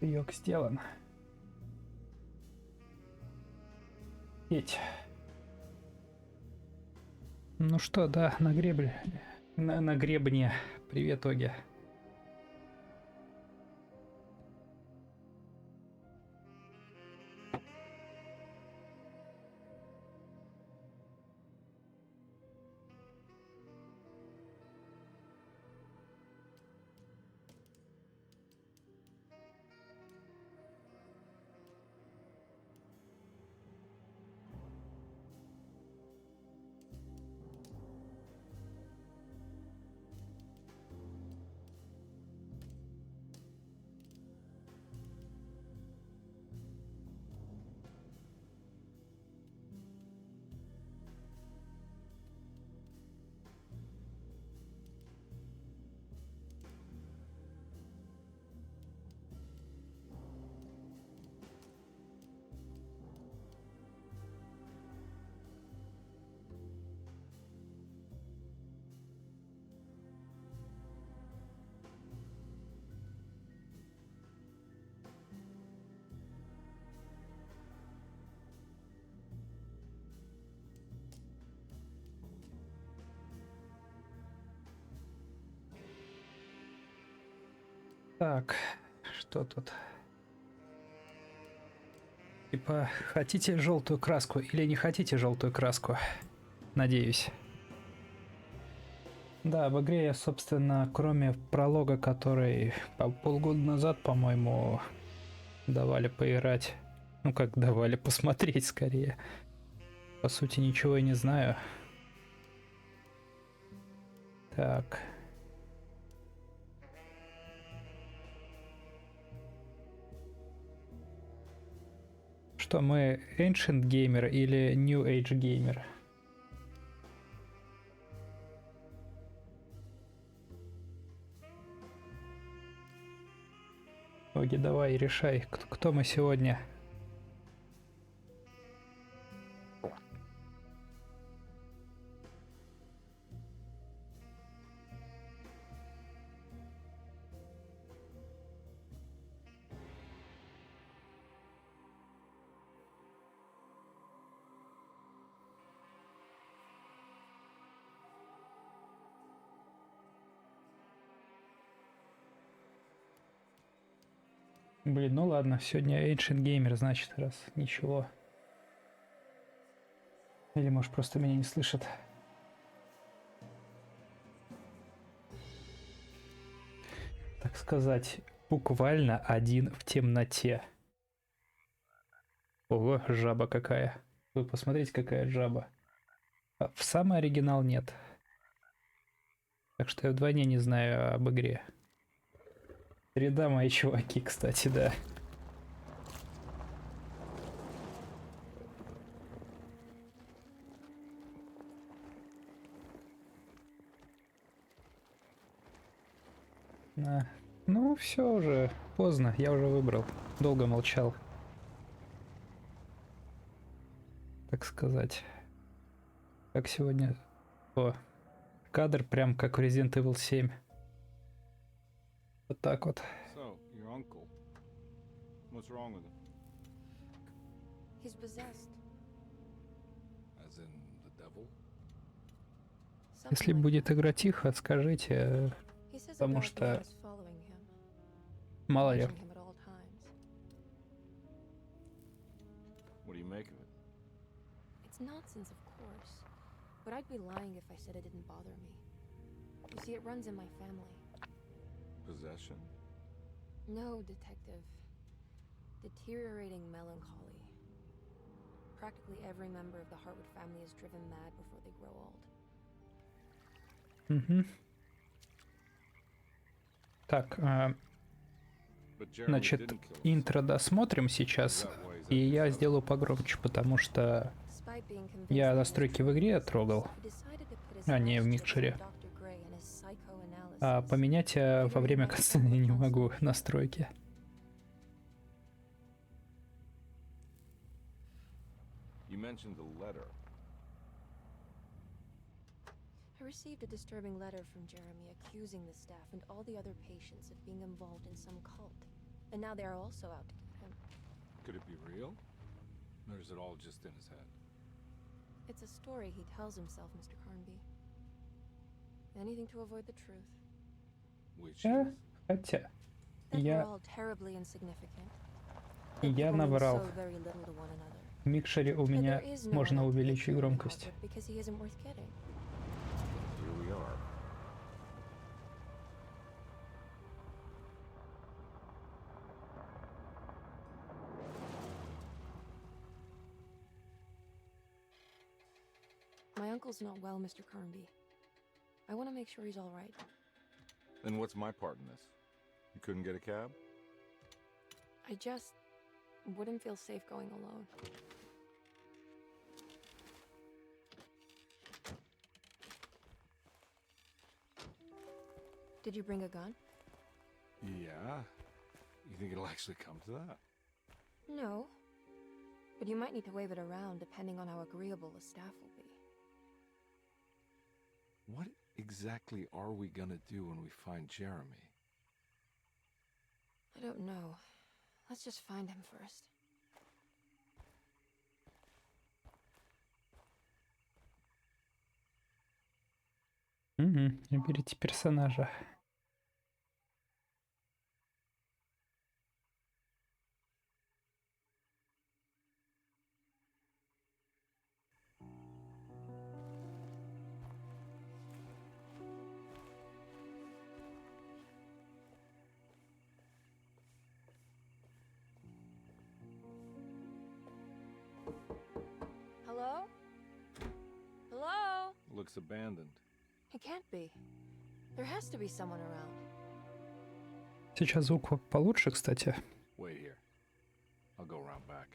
Йог сделан. Петь. Ну что, да, на гребле. На гребне. Привет, Оги. Так, что тут? Типа, хотите желтую краску или не хотите желтую краску? Надеюсь. Да, об игре я, собственно, кроме пролога, который полгода назад, по-моему, давали поиграть. Ну, как давали посмотреть, скорее. По сути, ничего и не знаю. Так. Что, мы Ancient Gamer или New Age Gamer? Оги, давай, решай, кто мы сегодня. Блин, ну ладно, сегодня Ancient Gamer, значит, раз ничего. Или, может, просто меня не слышат. Так сказать, буквально один в темноте. Ого, жаба какая. Вы посмотрите, какая жаба. А в самый оригинал нет. Так что я вдвойне не знаю об игре. Среда мои чуваки, кстати, да. Ну, все уже поздно, я уже выбрал. Долго молчал. Так сказать. Как сегодня... О, кадр прям как в Resident Evil 7. Вот так вот. So, your uncle. What's wrong with him? He's possessed. As in the devil? Если Something like будет that. игра тихо, скажите, He says a потому dark man что is following him, мало ли. watching him at all times. What do you make of it? It's nonsense, of course, but I'd be lying if I said it didn't bother me. You see, it runs in my family. Possession? No, detective. Deteriorating melancholy. Practically every member of the Hartwood family is driven mad before they grow old. Угу. Так, But Jeremy значит, didn't kill himself. интро досмотрим сейчас, и я сделаю погромче, потому что Despite being convinced я that he was настройки в игре трогал, he decided to put his а не в last chips микшере. on Dr. Gray and his psychoanalysis. А поменять во время катсцены я не могу настройки. You mentioned the letter. I received a disturbing letter from Jeremy accusing the staff and all the other patients of being involved in some cult. And now they are also out to get him. Could it be real? Or is it all just in his head? It's a story he tells himself, Mr. Carnby. Anything to avoid the truth. Which Yeah. is... Хотя, That we're я, all terribly insignificant. That я people mean наврал. so very little to one another. В микшере у That меня there is no one можно out to get увеличить Jeremy громкость. Hartwood because he isn't worth getting. Here we are. My uncle's not well, Mr. Carnby. I want to make sure he's all right. Then what's my part in this? You couldn't get a cab? I just wouldn't feel safe going alone. Did you bring a gun? Yeah. You think it'll actually come to that? No. But you might need to wave it around depending on how agreeable the staff will be. What exactly are we gonna do when we find Jeremy? I don't know. Let's just find him first. Угу. Выберите персонажа. Hello? Hello? Looks abandoned. It can't be. There has to be someone around. Сейчас звук получше, кстати. Wait here. I'll go around back.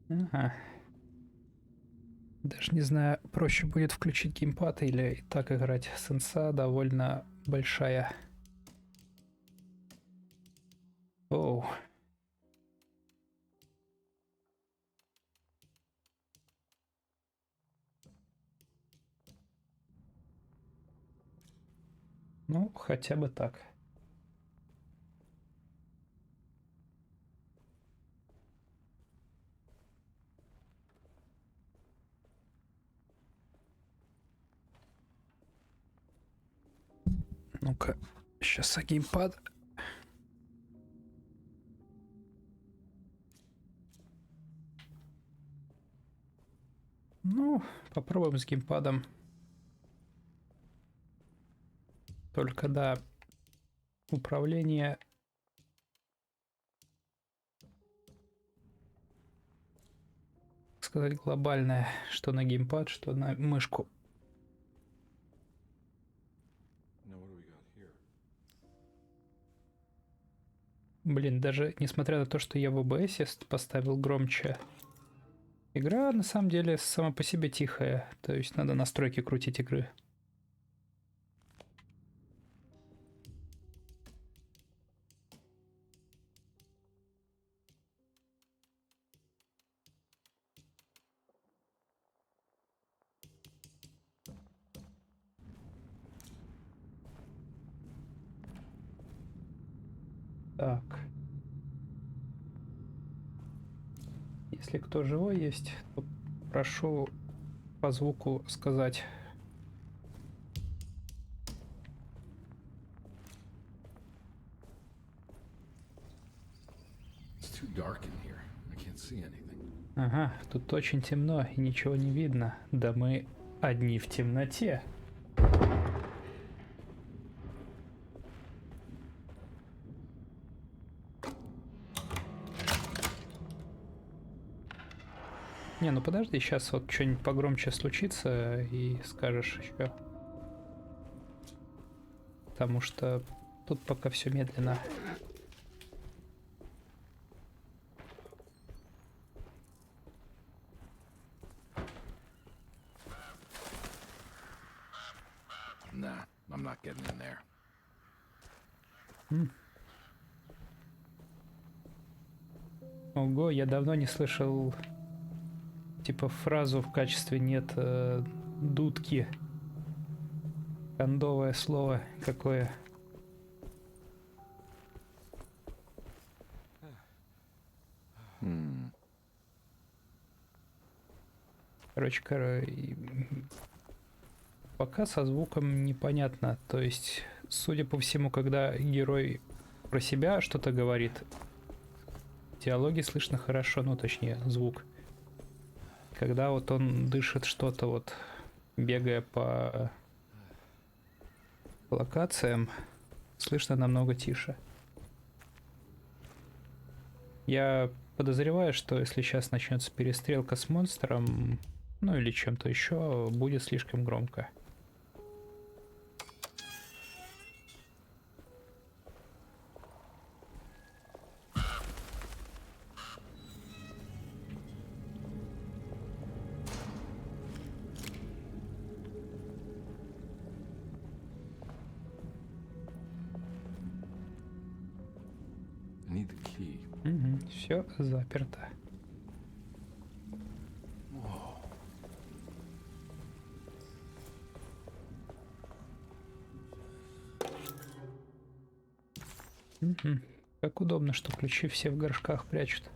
Ага. Даже не знаю, проще будет включить геймпад или и так играть. Сенса довольно большая. Оу. Ну, хотя бы так. Ну-ка, сейчас геймпад. Ну, попробуем с геймпадом. Только да, управление... сказать, глобальное, что на геймпад, что на мышку. Now what do we got here? Блин, даже несмотря на то, что я в OBS поставил громче, игра на самом деле сама по себе тихая. То есть надо настройки крутить игры. Так. Если кто живой есть, то прошу по звуку сказать. It's too dark in here. I can't see anything. Ага, тут очень темно и ничего не видно. Да мы одни в темноте. Не, ну подожди, сейчас вот что-нибудь погромче случится и скажешь еще. Потому что тут пока все медленно. I'm not getting in there. Ого, я давно не слышал типа фразу в качестве «нет дудки». Кондовое слово какое. Короче, пока со звуком непонятно. То есть, судя по всему, когда герой про себя что-то говорит, диалоги слышно хорошо, ну точнее звук. Когда вот он дышит что-то вот, бегая по локациям, слышно намного тише. Я подозреваю, что если сейчас начнется перестрелка с монстром, ну или чем-то еще, будет слишком громко. I need the key. Все заперто. Как удобно, что ключи все в горшках прячут.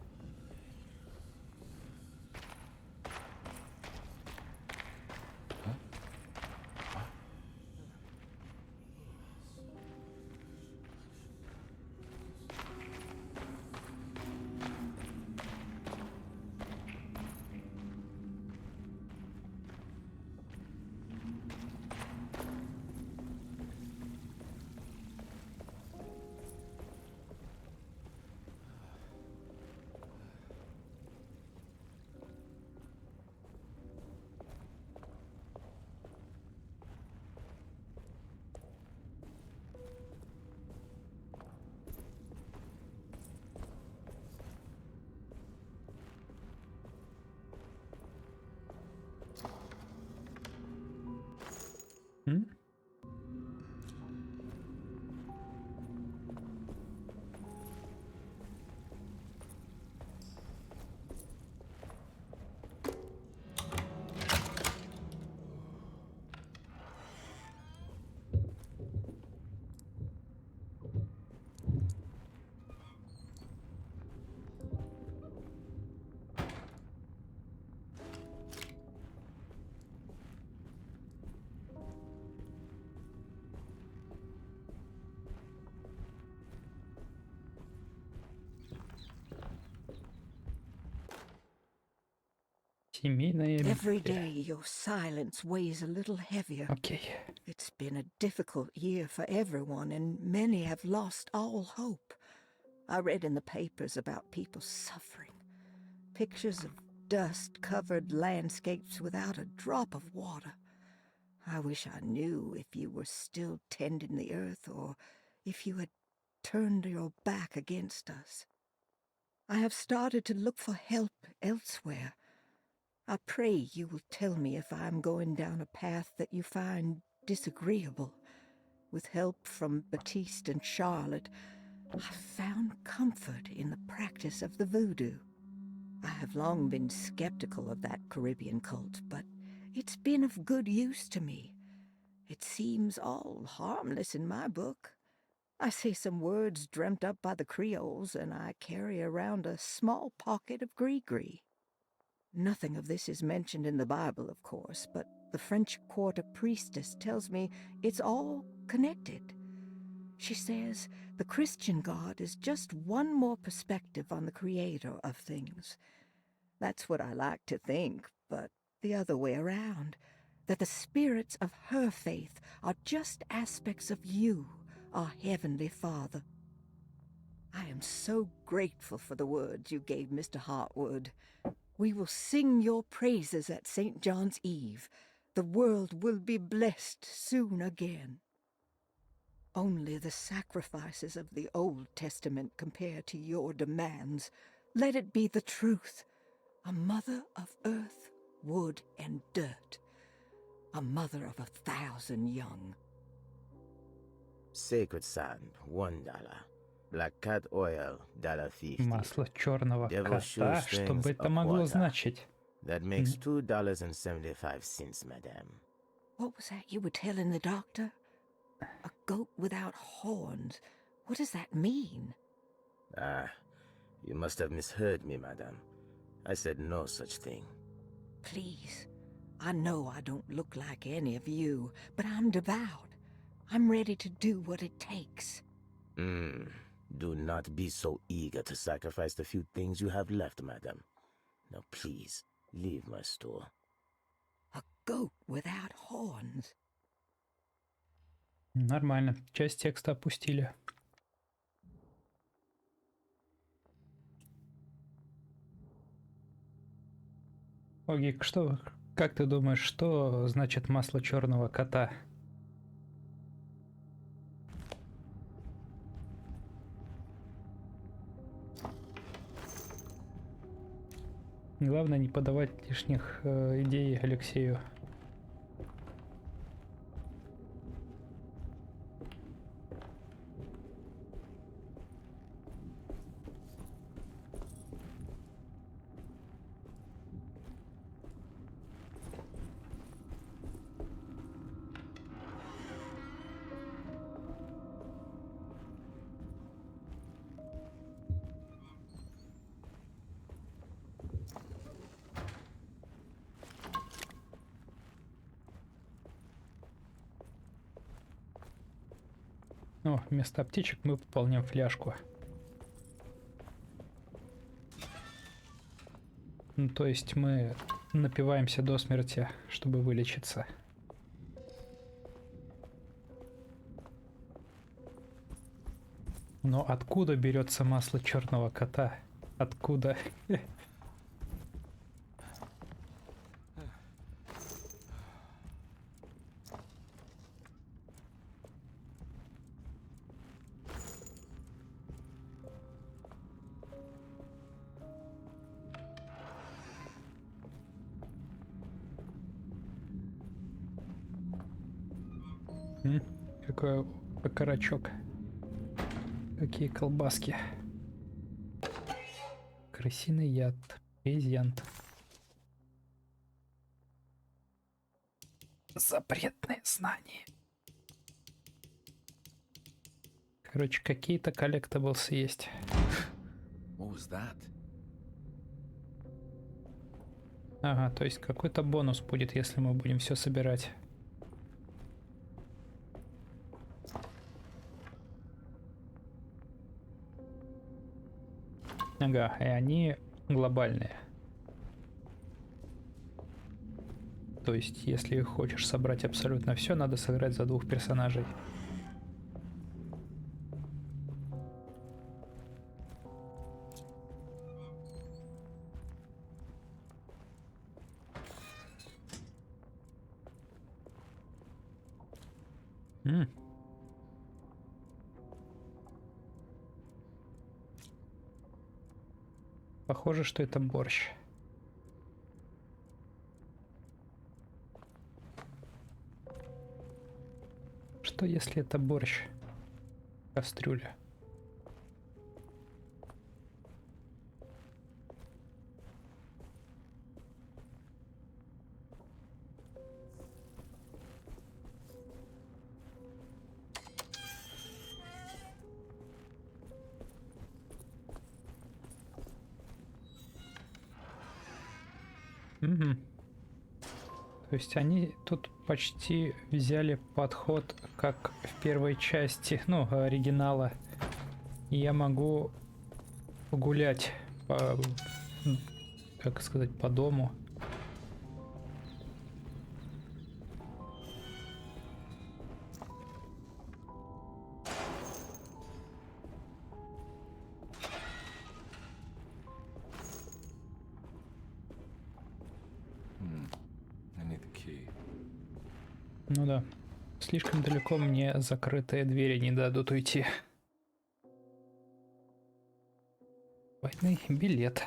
М? Семейная Every Библия. day your silence weighs a little heavier. Окей. It's been a difficult year for everyone, and many have lost all hope. I read in the papers about people suffering. Pictures of dust-covered landscapes without a drop of water. I wish I knew if you were still tending the earth or if you had turned your back against us. I have started to look for help elsewhere. I pray you will tell me if I am going down a path that you find disagreeable. With help from Baptiste and Charlotte, I found comfort in the practice of the voodoo. I have long been skeptical of that Caribbean cult, but it's been of good use to me. It seems all harmless in my book. I say some words dreamt up by the Creoles, and I carry around a small pocket of gree-gree. Nothing of this is mentioned in the Bible, of course, but the French Quarter priestess tells me it's all connected. She says the Christian God is just one more perspective on the creator of things. That's what I like to think, but the other way around, that the spirits of her faith are just aspects of you, our Heavenly Father. I am so grateful for the words you gave Mr. Hartwood. We will sing your praises at St. John's Eve. The world will be blessed soon again. Only the sacrifices of the Old Testament compare to your demands. Let it be the truth. A mother of earth, wood, and dirt. A mother of 1,000 young. Sacred sand, $1. Black cat oil, $1.50. Масло черного Devil кота, что shoestrings, бы это a могло quarter. значить? That makes $2.75, madam. What was that you were telling the doctor? A goat without horns. What does that mean? Ah, you must have misheard me, madam. I said no such thing. Please. I know I don't look like any of you, but I'm devout. I'm ready to do what it takes. Do not be so eager to sacrifice the few things you have left, madam. Now please, leave my store. A goat without horns. Нормально. Часть текста опустили. Огик, что, как ты думаешь, что значит масло черного кота? Главное не подавать лишних идей Алексею. О, вместо аптечек мы пополняем фляжку. Ну, то есть мы напиваемся до смерти, чтобы вылечиться. Но откуда берется масло черного кота? Откуда? Какой окорочок. Какие колбаски. Крысиный яд. Презент. Запретные знания. Короче, какие-то коллектаблс есть. What was that? Ага, то есть какой-то бонус будет, если мы будем все собирать. Ага, и они глобальные. То есть, если хочешь собрать абсолютно все, надо сыграть за 2 персонажей. Похоже, что это борщ. Что если это борщ? Кастрюля. Угу. То есть они тут почти взяли подход, как в первой части, ну, оригинала. И я могу погулять по, как сказать, по дому. I need the key. Ну да. Слишком далеко мне закрытые двери не дадут уйти. Двойный билет.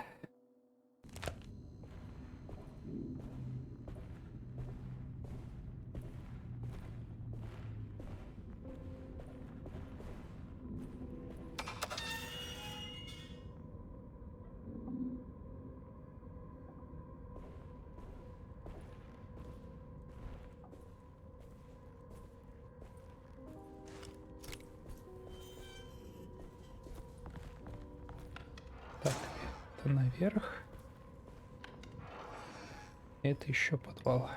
Это наверх. Это еще подвал.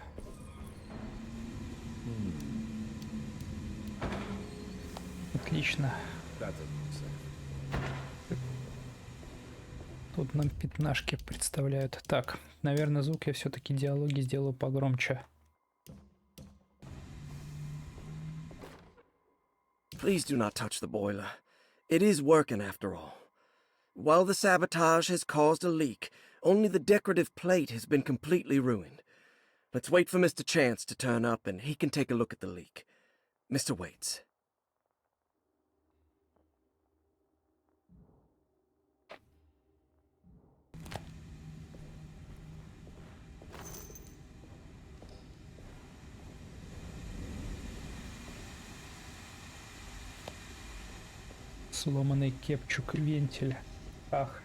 Отлично. That doesn't look safe. Тут нам пятнашки представляют. Так, наверное, звук я все-таки диалоги сделаю погромче. Please do not touch the boiler. It is working after all. While the sabotage has caused a leak, only the decorative plate has been completely ruined. Let's wait for Mr. Chance to turn up and he can take a look at the leak. Mr. Waits. Сломанный кепчук вентиль. Ах.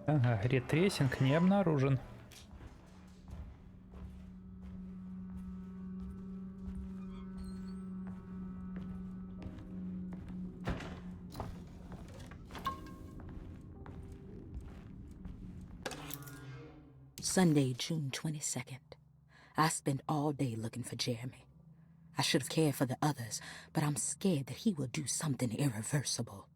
Ага, ретрейсинг не обнаружен. Sunday, June 22nd. I spent all day looking for Jeremy. I should have cared for the others, but I'm scared that he will do something irreversible.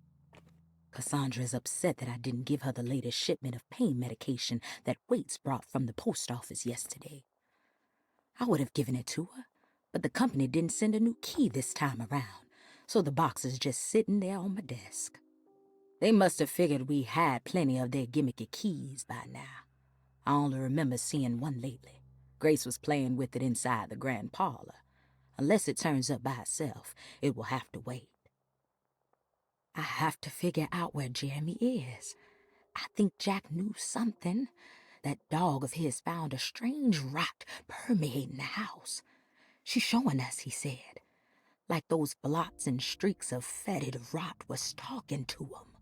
Cassandra is upset that I didn't give her the latest shipment of pain medication that Waits brought from the post office yesterday. I would have given it to her, but the company didn't send a new key this time around, so the box is just sitting there on my desk. They must have figured we had plenty of their gimmicky keys by now. I only remember seeing one lately. Grace was playing with it inside the grand parlor. Unless it turns up by itself, it will have to wait. I have to figure out where Jeremy is. I think Jack knew something. That dog of his found a strange rot permeating the house. She's showing us, he said. Like those blots and streaks of fetid rot was talking to him.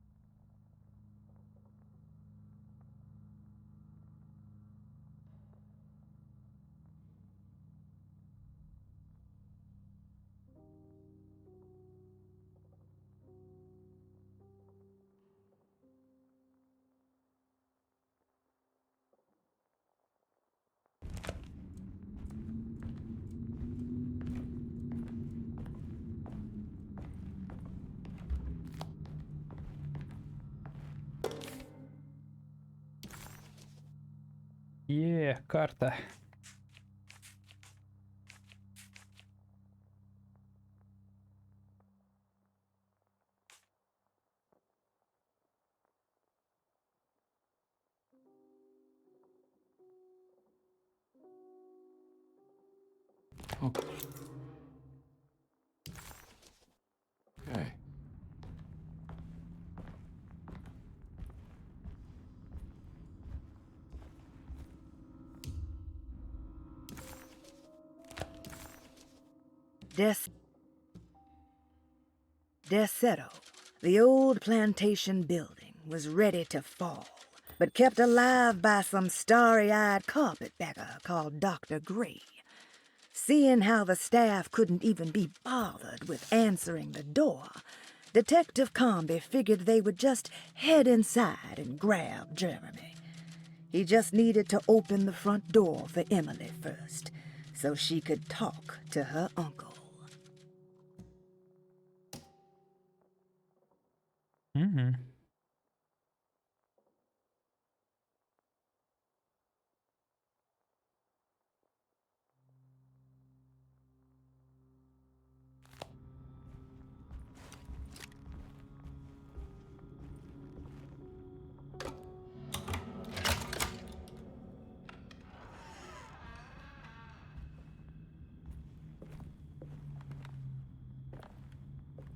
Карта. Okay. Okay. Deseto, the old plantation building, was ready to fall, but kept alive by some starry-eyed carpetbagger called Dr. Gray. Seeing how the staff couldn't even be bothered with answering the door, Detective Comby figured they would just head inside and grab Jeremy. He just needed to open the front door for Emily first, so she could talk to her uncle. Угу.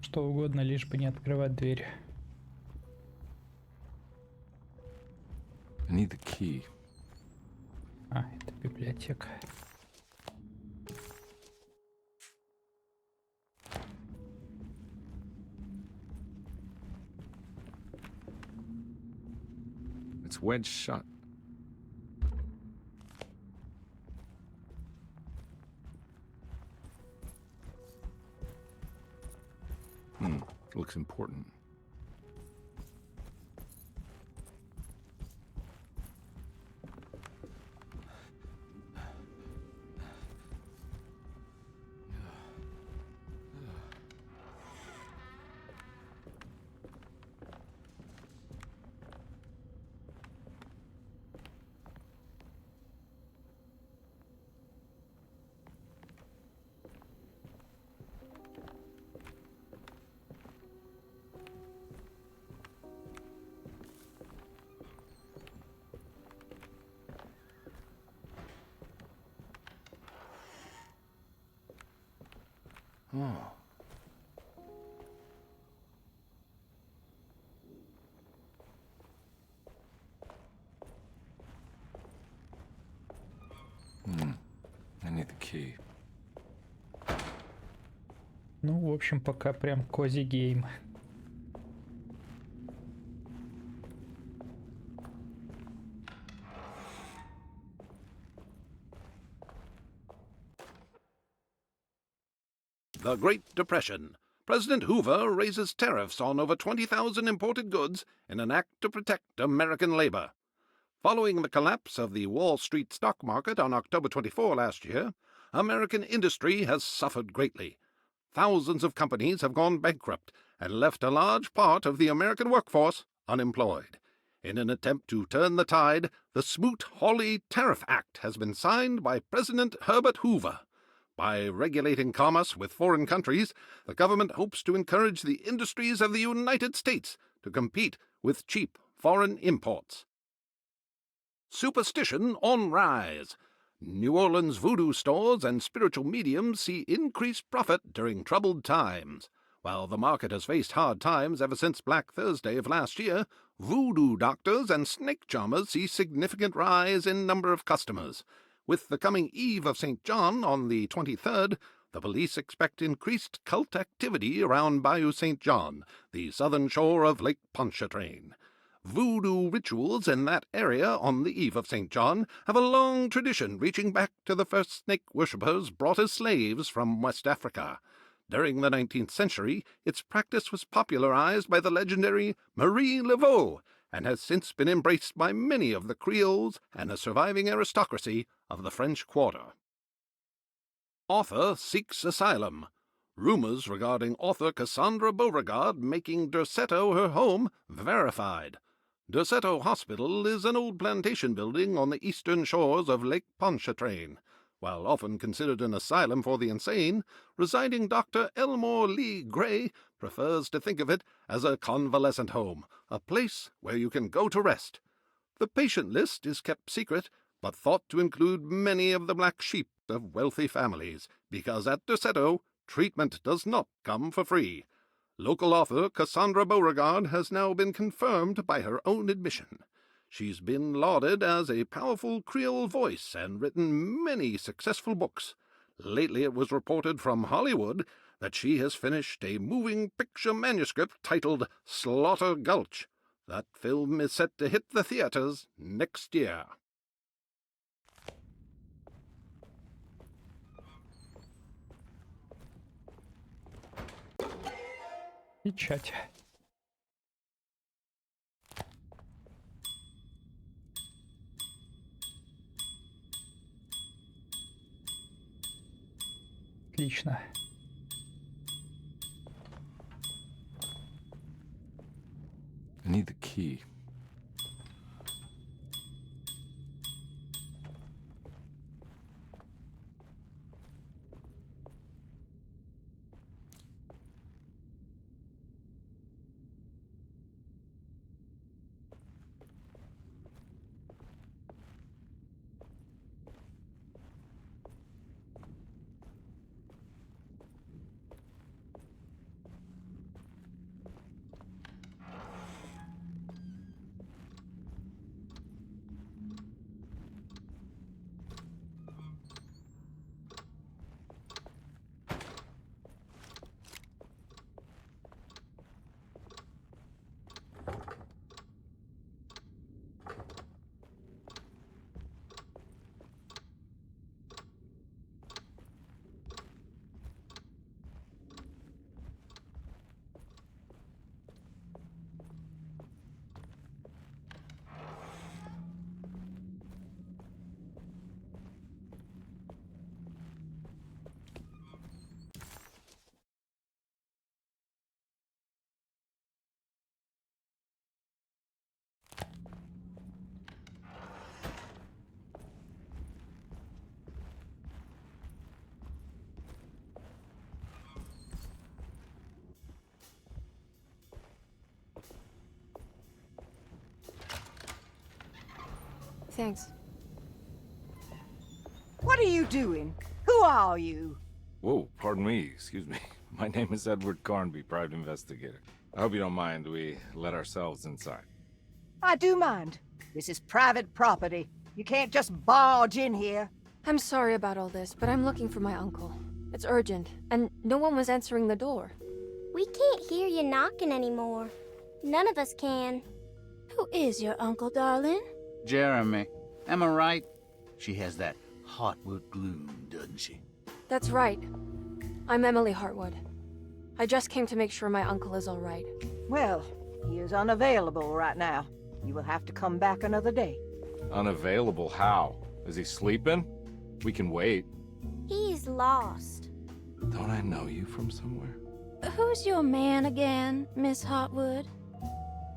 Что угодно, лишь бы не открывать дверь. I need the key. А, это библиотека. It's wedged shut. Looks important. Oh. I need the key. Ну, в общем, пока прям кози гейм. The Great Depression. President Hoover raises tariffs on over 20,000 imported goods in an act to protect American labor. Following the collapse of the Wall Street stock market on October 24 last year, American industry has suffered greatly. Thousands of companies have gone bankrupt and left a large part of the American workforce unemployed. In an attempt to turn the tide, the Smoot-Hawley Tariff Act has been signed by President Herbert Hoover. By regulating commerce with foreign countries, the government hopes to encourage the industries of the United States to compete with cheap foreign imports. Superstition on rise. New Orleans voodoo stores and spiritual mediums see increased profit during troubled times. While the market has faced hard times ever since Black Thursday of last year, voodoo doctors and snake charmers see significant rise in number of customers. With the coming Eve of St. John on the 23rd, the police expect increased cult activity around Bayou St. John, the southern shore of Lake Pontchartrain. Voodoo rituals in that area on the Eve of St. John have a long tradition reaching back to the first snake worshippers brought as slaves from West Africa. During the 19th century, its practice was popularized by the legendary Marie Laveau, and has since been embraced by many of the Creoles and the surviving aristocracy of the French Quarter. Author seeks asylum. Rumors regarding author Cassandra Beauregard making Derceto her home verified. Derceto Hospital is an old plantation building on the eastern shores of Lake Pontchartrain. While often considered an asylum for the insane, residing Dr. Elmore Lee Gray prefers to think of it as a convalescent home, a place where you can go to rest. The patient list is kept secret, but thought to include many of the black sheep of wealthy families, because at Derceto, treatment does not come for free. Local author Cassandra Beauregard has now been confirmed by her own admission. She's been lauded as a powerful Creole voice and written many successful books. Lately it was reported from Hollywood that she has finished a moving picture manuscript titled Slaughter Gulch. That film is set to hit the theaters next year. Печать. Отлично. I need the key. Thanks. What are you doing? Who are you? Whoa, pardon me, excuse me. My name is Edward Carnby, private investigator. I hope you don't mind we let ourselves inside. I do mind. This is private property. You can't just barge in here. I'm sorry about all this, but I'm looking for my uncle. It's urgent, and no one was answering the door. We can't hear you knocking anymore. None of us can. Who is your uncle, darling? Jeremy. Am I right? She has that Heartwood gloom, doesn't she? That's right. I'm Emily Hartwood. I just came to make sure my uncle is all right. Well, he is unavailable right now. You will have to come back another day. Unavailable how? Is he sleeping? We can wait. He's lost. Don't I know you from somewhere? Who's your man again, Miss Hartwood?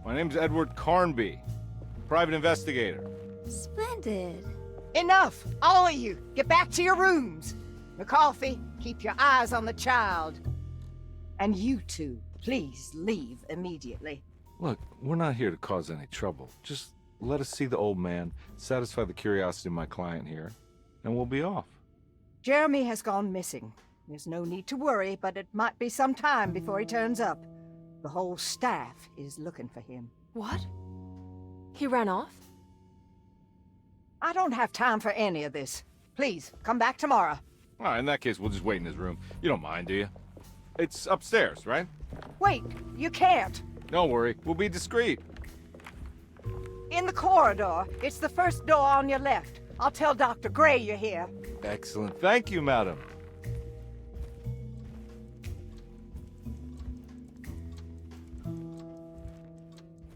My name's Edward Carnby, private investigator. Splendid. Enough! All of you! Get back to your rooms! McCarthy, keep your eyes on the child. And you two, please leave immediately. Look, we're not here to cause any trouble. Just let us see the old man, satisfy the curiosity of my client here, and we'll be off. Jeremy has gone missing. There's no need to worry, but it might be some time before he turns up. The whole staff is looking for him. What? He ran off? I don't have time for any of this. Please, come back tomorrow. All right, in that case, we'll just wait in his room. You don't mind, do you? It's upstairs, right? Wait, you can't. Don't worry, we'll be discreet. In the corridor. It's the first door on your left. I'll tell Dr. Gray you're here. Excellent. Thank you, madam.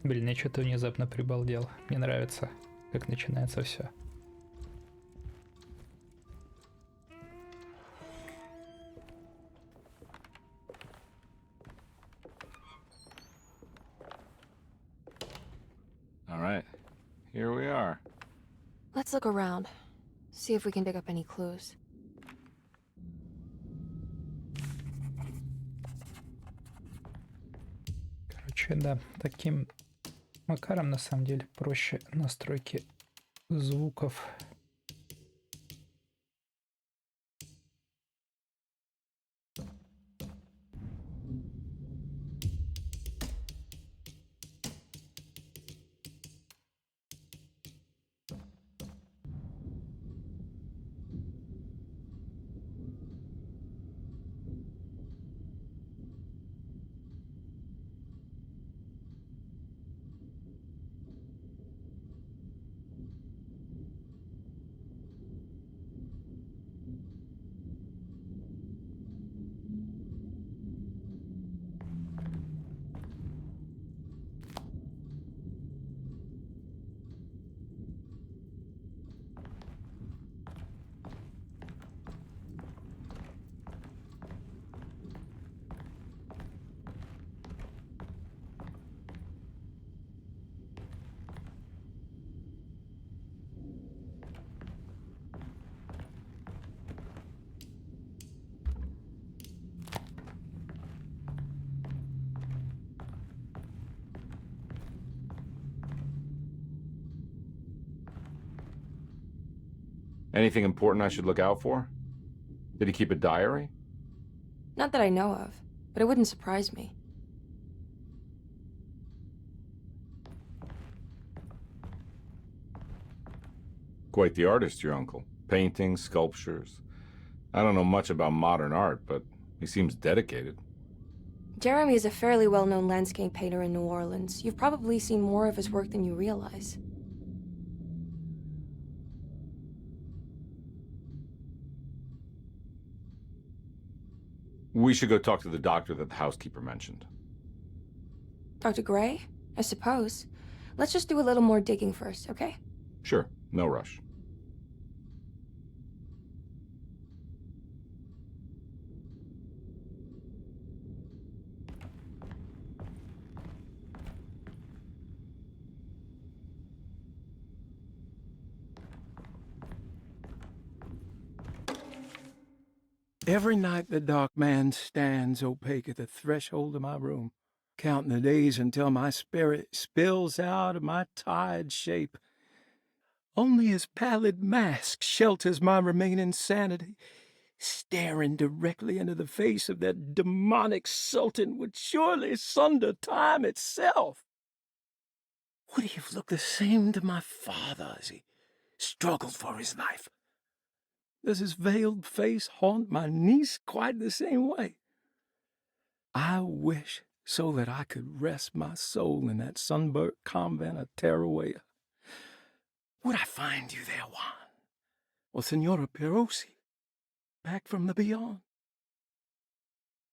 Блин, я что-то внезапно прибалдел. Мне нравится, как начинается все. All right, here we are. Let's look around. See if we can dig up any clues. Короче, да, таким макаром на самом деле проще настройки звуков. Anything important I should look out for? Did he keep a diary? Not that I know of, but it wouldn't surprise me. Quite the artist, your uncle. Paintings, sculptures. I don't know much about modern art, but he seems dedicated. Jeremy is a fairly well-known landscape painter in New Orleans. You've probably seen more of his work than you realize. We should go talk to the doctor that the housekeeper mentioned. Dr. Gray? I suppose. Let's just do a little more digging first, okay? Sure, no rush. Every night the dark man stands opaque at the threshold of my room, counting the days until my spirit spills out of my tired shape. Only his pallid mask shelters my remaining sanity. Staring directly into the face of that demonic sultan would surely sunder time itself. Would he have looked the same to my father as he struggled for his life? Does his veiled face haunt my niece quite the same way? I wish so that I could rest my soul in that sunburnt convent of Tarawea. Would I find you there, Juan? Or Senora Perosi, back from the beyond?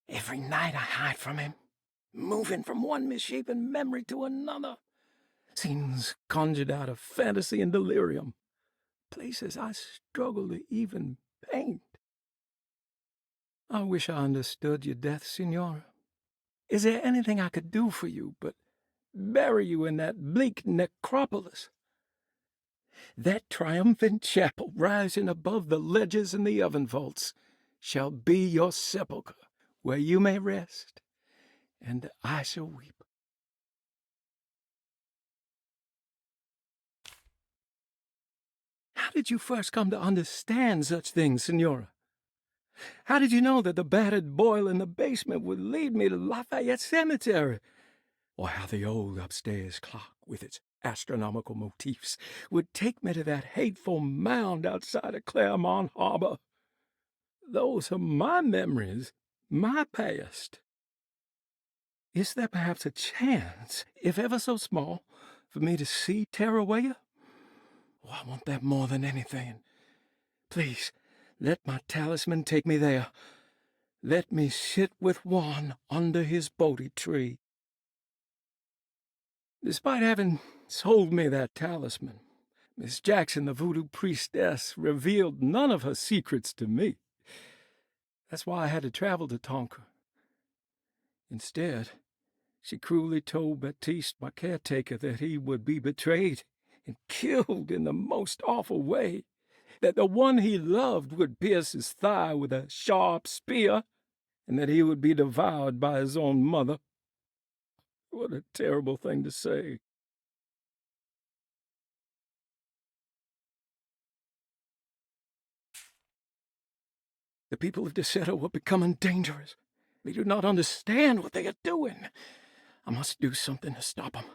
Every night I hide from him, moving from one misshapen memory to another. Scenes conjured out of fantasy and delirium. Places I struggle to even paint. I wish I understood your death, Senora. Is there anything I could do for you but bury you in that bleak necropolis? That triumphant chapel rising above the ledges and the oven vaults shall be your sepulchre, where you may rest, and I shall weep. How did you first come to understand such things, Senora? How did you know that the battered boil in the basement would lead me to Lafayette Cemetery? Or how the old upstairs clock, with its astronomical motifs, would take me to that hateful mound outside of Claremont Harbor? Those are my memories, my past. Is there perhaps a chance, if ever so small, for me to see Tarawea? Oh, I want that more than anything. Please, let my talisman take me there. Let me sit with Juan under his Bodhi tree. Despite having sold me that talisman, Miss Jackson, the voodoo priestess, revealed none of her secrets to me. That's why I had to travel to Tonka. Instead, she cruelly told Baptiste, my caretaker, that he would be betrayed and killed in the most awful way, that the one he loved would pierce his thigh with a sharp spear, and that he would be devoured by his own mother. What a terrible thing to say. The people of Deseto are becoming dangerous. They do not understand what they are doing. I must do something to stop them.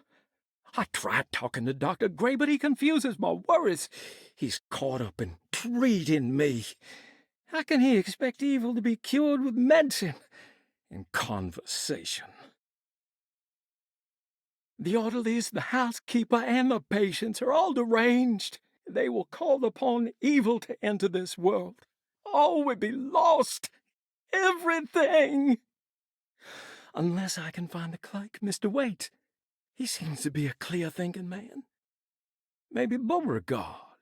I tried talking to Dr. Gray, but he confuses my worries. He's caught up in treating me. How can he expect evil to be cured with medicine and conversation? The orderlies, the housekeeper, and the patients are all deranged. They will call upon evil to enter this world. All will be lost. Everything. Unless I can find the clerk, Mr. Waite. He seems to be a clear-thinking man. Maybe Beauregard.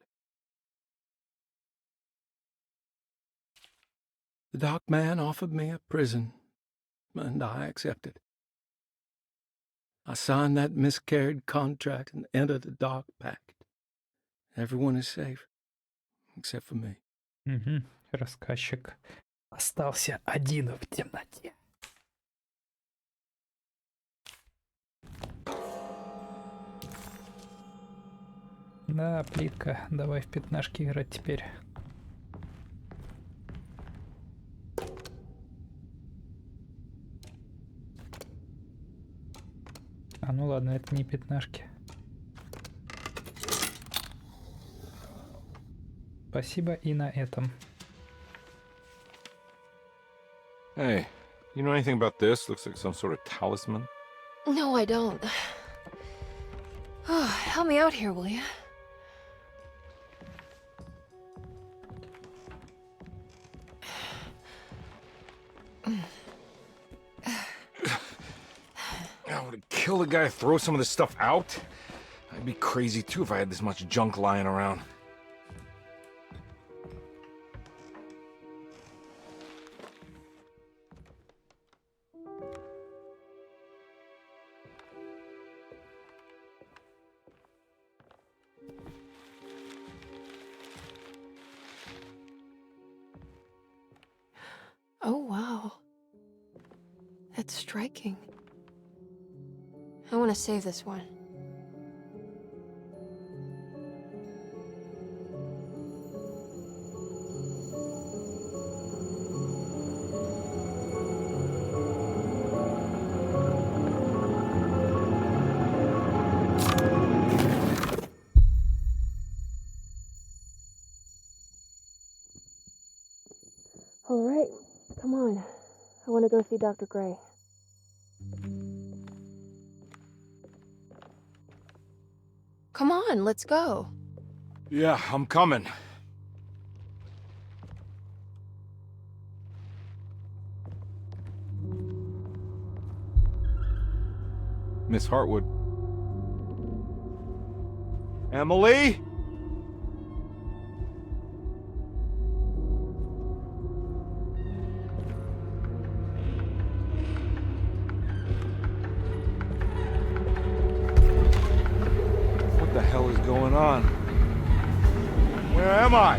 The dark man offered me a prison, and I accepted. I signed that miscarried contract and entered the dark pact. Everyone is safe, except for me. Рассказчик остался один в темноте. Да, плитка, давай в пятнашки играть теперь. А ну ладно, это не пятнашки. Спасибо и на этом. Hey, you know anything about this? Looks like some sort of talisman. No, I don't. Oh, help me out here, will you? I would kill the guy, throw some of this stuff out. I'd be crazy too if I had this much junk lying around. Oh, wow. That's striking. I want to save this one. All right, come on. I want to go see Dr. Gray. Come on, let's go. Yeah, I'm coming. Miss Hartwood. Emily? What the hell is going on? Where am I?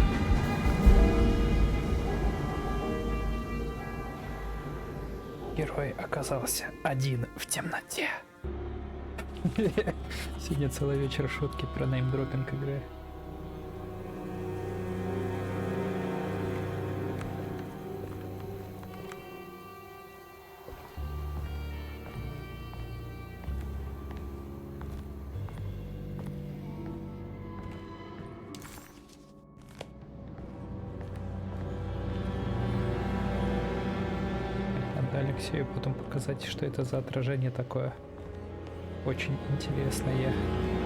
Герой оказался один в темноте. Сегодня целый вечер шутки про неймдропинг игры. Надо Алексею потом показать, что это за отражение такое. Очень интересное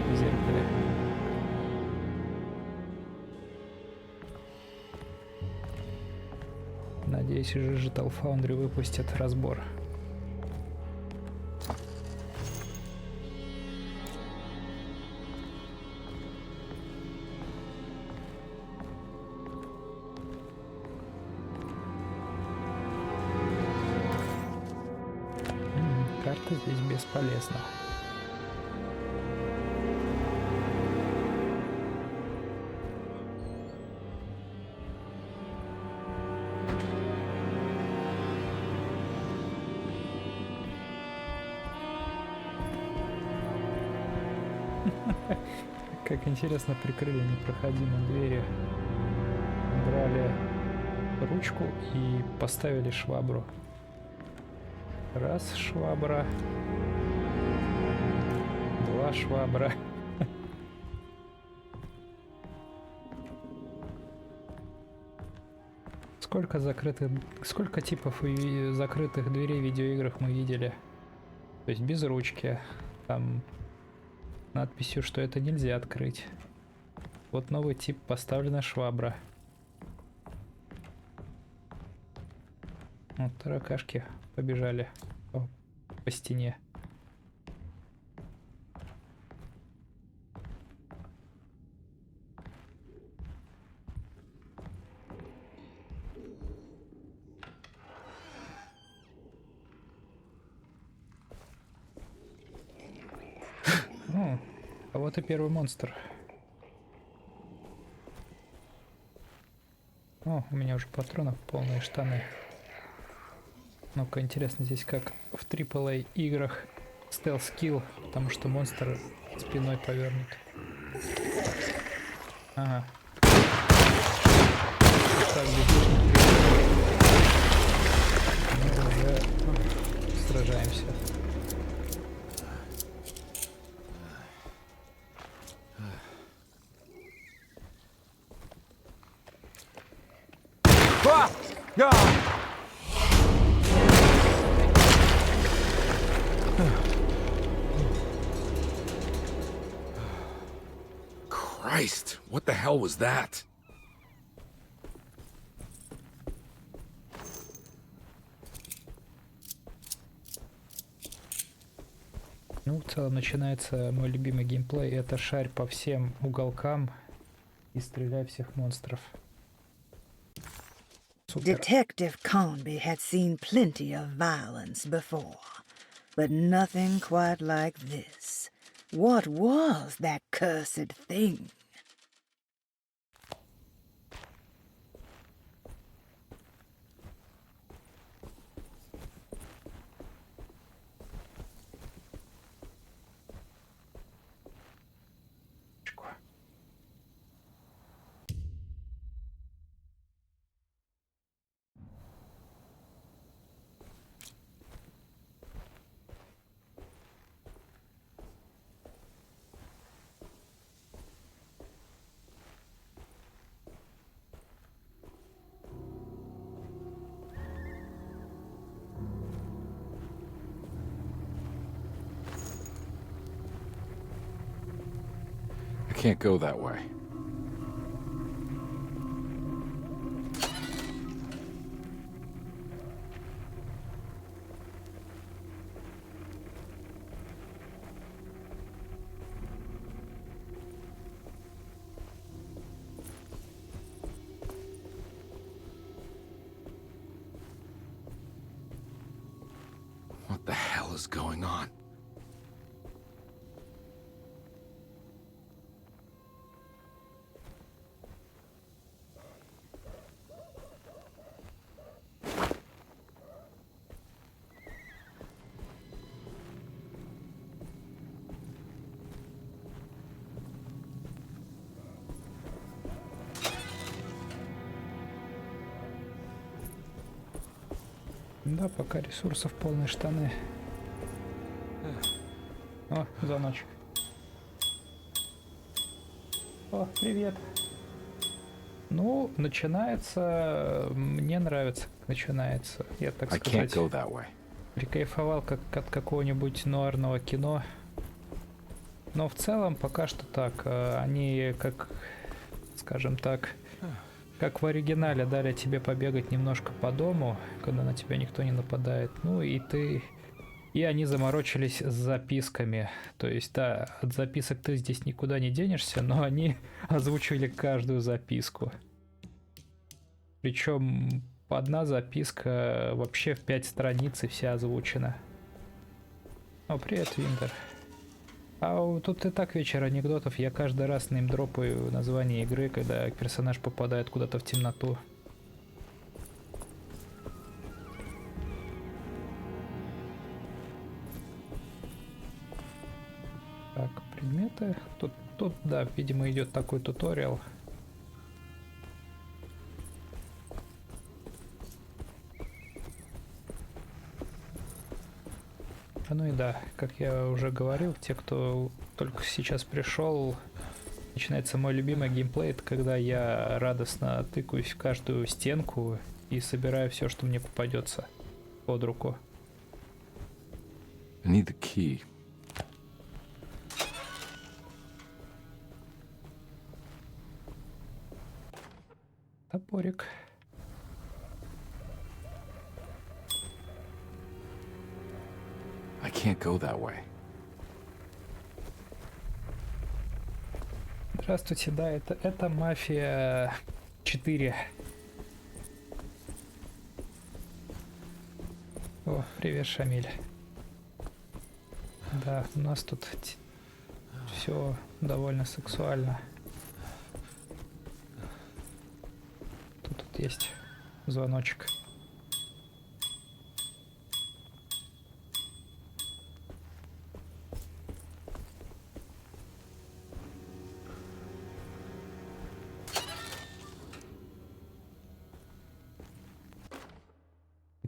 в зеркале. Надеюсь, Digital Foundry выпустит разбор. Карта здесь бесполезна. Как интересно прикрыли непроходимые двери. Брали ручку и поставили швабру. Раз швабра. Два швабра. Сколько типов закрытых дверей в видеоиграх мы видели? То есть без ручки. Там надписью, что это нельзя открыть. Вот новый тип, поставлена швабра. Вот таракашки побежали по стене. А вот и первый монстр. О, у меня уже патронов полные штаны. Ну-ка, интересно здесь как в AAA играх стелс-килл, потому что монстр спиной повернут. Ага. Так, мы уже сражаемся. Christ, what the hell was that? Ну, в целом начинается мой любимый геймплей. Это шарь по всем уголкам и стреляй всех монстров. Супер. Detective Conby had seen plenty of violence before, but nothing quite like this. What was that cursed thing? can't go that way. What the hell is going on? Да, пока ресурсов полные штаны. О, звоночек. О, привет. Ну, начинается... Мне нравится, как начинается. Я, так I can't сказать, go that way. прикайфовал как от какого-нибудь нуарного кино. Но в целом пока что так. Они, как, скажем так, как в оригинале, дали тебе побегать немножко по дому, когда на тебя никто не нападает. Ну и ты... И они заморочились с записками. То есть, да, от записок ты здесь никуда не денешься, но они озвучили каждую записку. Причем одна записка вообще в 5 страниц и вся озвучена. О, привет, Винтер. А тут и так вечер анекдотов. Я каждый раз неймдропаю название игры, когда персонаж попадает куда-то в темноту. Так, предметы. Тут, да, видимо, идет такой туториал. Ну и да, как я уже говорил, те, кто только сейчас пришел, начинается мой любимый геймплей, это когда я радостно тыкаюсь в каждую стенку и собираю все, что мне попадется под руку. I need the key. Топорик. I can't go that way. Здравствуйте, да, это Мафия 4. О, привет, Шамиль. Да, у нас тут все довольно сексуально. Тут есть звоночек.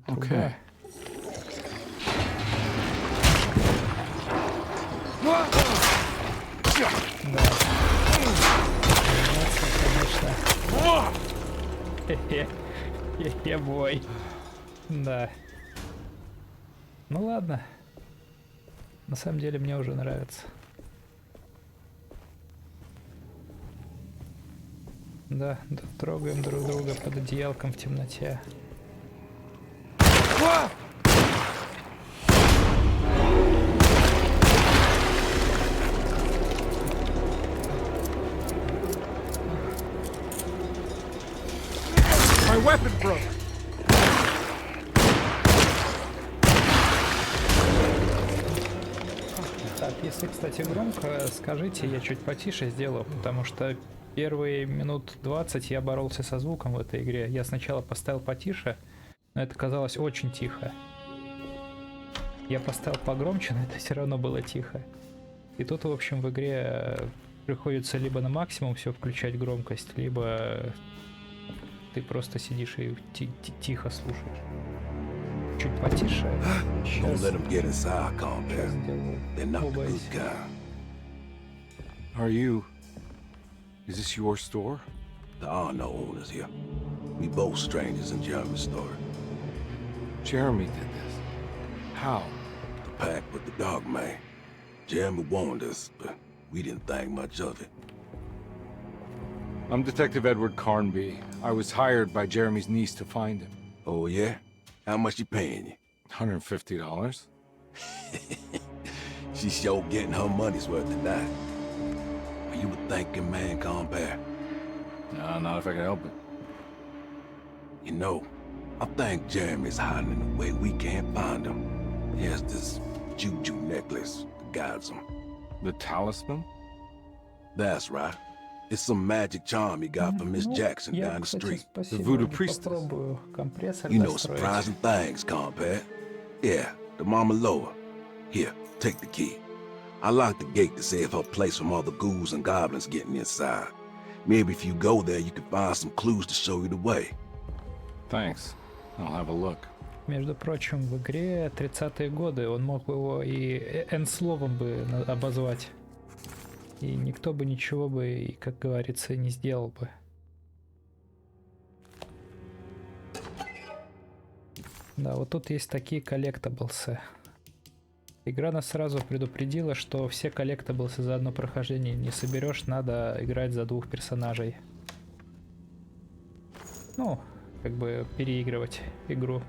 Okay. Хе-хе, бой. Да. Ну ладно. На самом деле мне уже нравится. Да, трогаем друг друга под одеялком в темноте. My weapon broke. Так, если, кстати, громко, скажите, я чуть потише сделаю, потому что первые минут 20 я боролся со звуком в этой игре. Я сначала поставил потише, но это казалось очень тихо. Я поставил погромче, но это все равно было тихо. И тут, в общем, в игре приходится либо на максимум все включать громкость, либо ты просто сидишь и тихо слушаешь. Чуть потише. Сейчас сделаю. Убойся. Are you... Is this your store? There are no owners here. We both strangers in Jeremy's store. Jeremy did this. How? The pact with the dog man. Jeremy warned us, but we didn't think much of it. I'm Detective Edward Carnby. I was hired by Jeremy's niece to find him. Oh, yeah? How much she paying you? $150. She's sure getting her money's worth tonight. Are you a thinking man, compare? No, not if I can help it. You know, I think Jeremy's hiding in a way we can't find him. He has this juju necklace that guides him. The talisman? That's right. It's some magic charm he got from Miss Jackson Я, down the кстати, street. спасибо, voodoo не priestess. попробую компрессор You know достроить. surprising things, compare. Yeah, the Mama Loa. Here, take the key. I locked the gate to save her place from all the ghouls and goblins getting inside. Maybe if you go there, you can find some clues to show you the way. Thanks. I'll have a look. Между прочим, в игре 30-е годы он мог его и N-словом бы обозвать. И никто бы ничего бы, и, как говорится, не сделал бы. Да, вот тут есть такие коллектаблсы. Игра нас сразу предупредила, что все коллектаблсы за одно прохождение не соберешь, надо играть за двух персонажей. Ну, как бы переигрывать игру.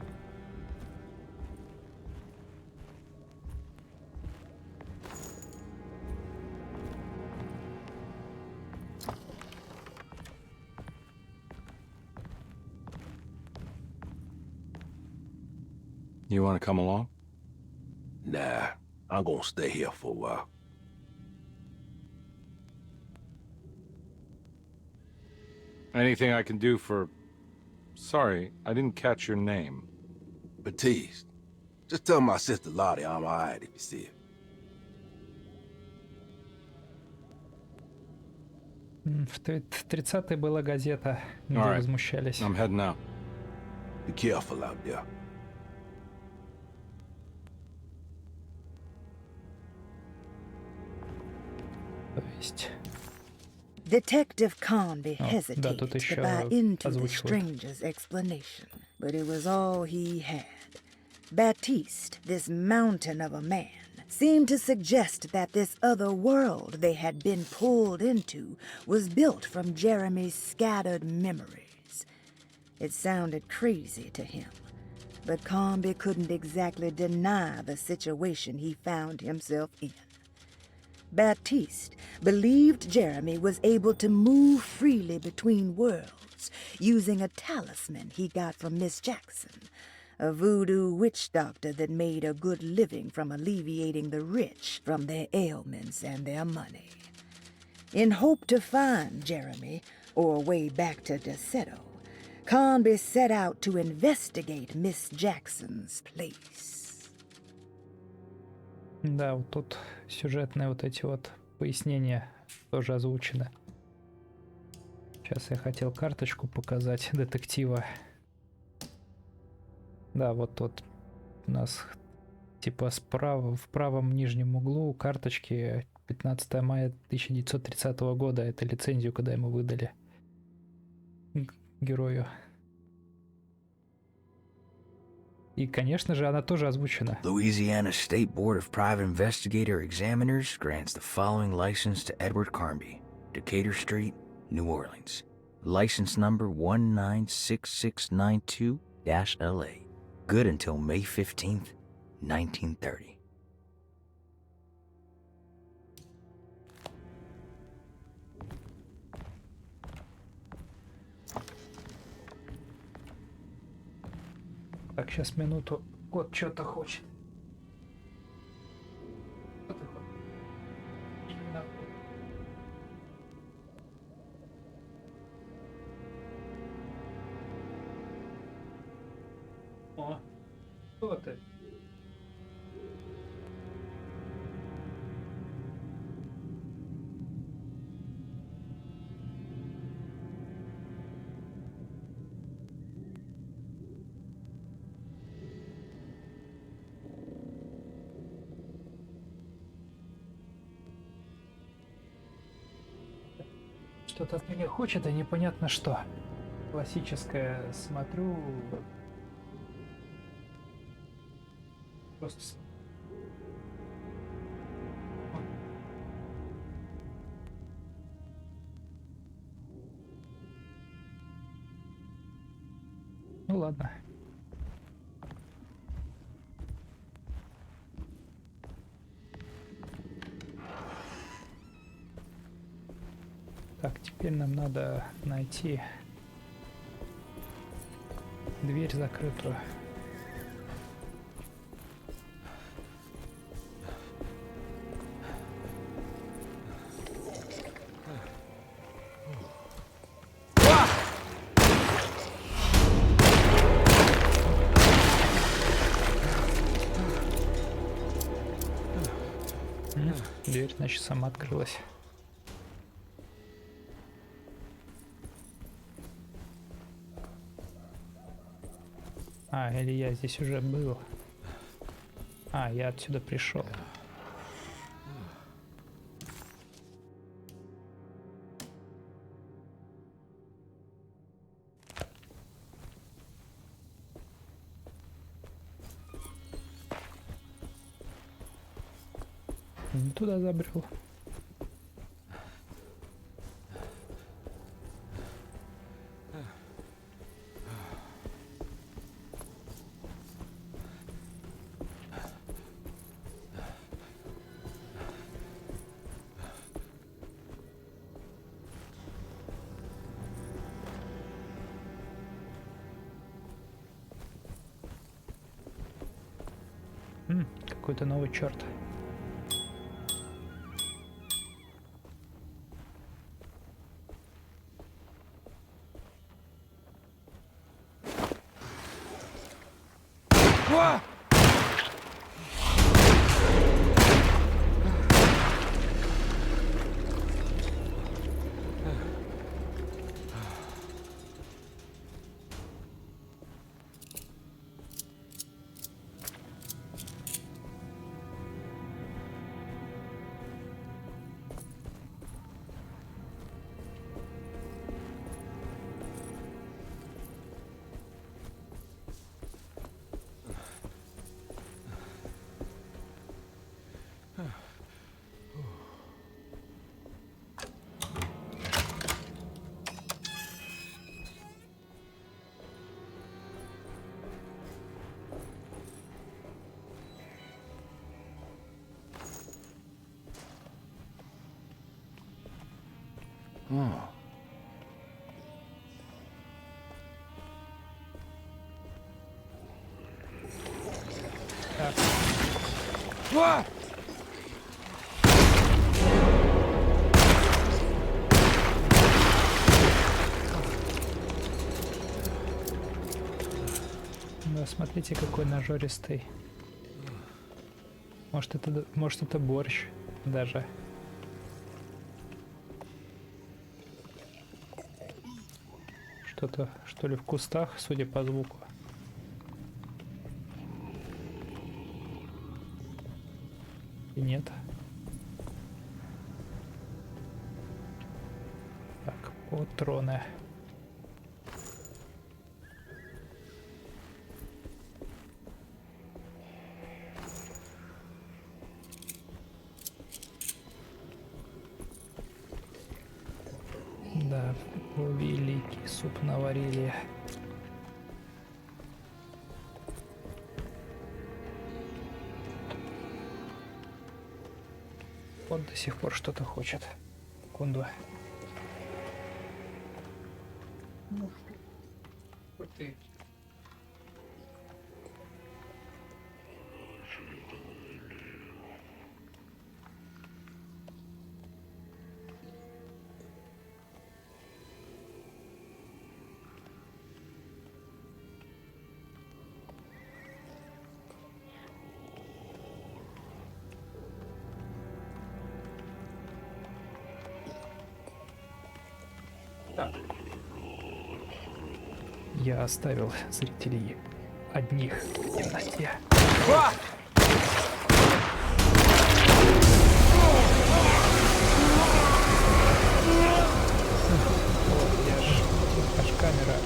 You want to come along? Nah, I'm gonna stay here for a while. Anything I can do for... Sorry, I didn't catch your name. Batiste. Just tell my sister Lottie I'm alright if you see her. В 30-е была газета, где All right. возмущались. I'm heading out. Be careful out there. То есть... Detective Conby да, hesitated тут to еще buy into the озвучивают. stranger's explanation, but it was all he had. Baptiste, this mountain of a man, seemed to suggest that this other world they had been pulled into was built from Jeremy's scattered memories. It sounded crazy to him, but Conby couldn't exactly deny the situation he found himself in. Baptiste believed Jeremy was able to move freely between worlds using a talisman he got from Miss Jackson, a voodoo witch doctor that made a good living from alleviating the rich from their ailments and their money. In hope to find Jeremy, or a way back to Deseto, Conby set out to investigate Miss Jackson's place. Да, вот тут сюжетные вот эти вот пояснения тоже озвучены. Сейчас я хотел карточку показать детектива. Да, вот у нас типа справа, в правом нижнем углу карточки 15 мая 1930 года. Это лицензию, когда ему выдали герою. И, конечно же, она тоже озвучена. Louisiana State Board of Private Investigator Examiners grants the following license to Edward Carnby, Decatur Street, New Orleans. License number 196692-LA. Good until May 15th, 1930. Так, сейчас минуту. Кот что-то хочет. Что ты хочешь? Именно кот. О, кто ты? Что-то от меня хочет, а непонятно что. Классическое смотрю. Просто Ну ладно. Так, теперь нам надо найти дверь закрытую. Дверь, значит, сама открылась. А, или я здесь уже был. А, я отсюда пришел. Не туда забрел. Какой-то новый черт. Oh. What? Да, смотрите, какой нажористый. Может это борщ даже. Что-то, что ли, в кустах, судя по звуку. И нет. Так, патроны. Да, великий суп наварили. Он до сих пор что-то хочет. Секунду. Ну, хоть ты. Я оставил зрителей одних в темноте. Аж камера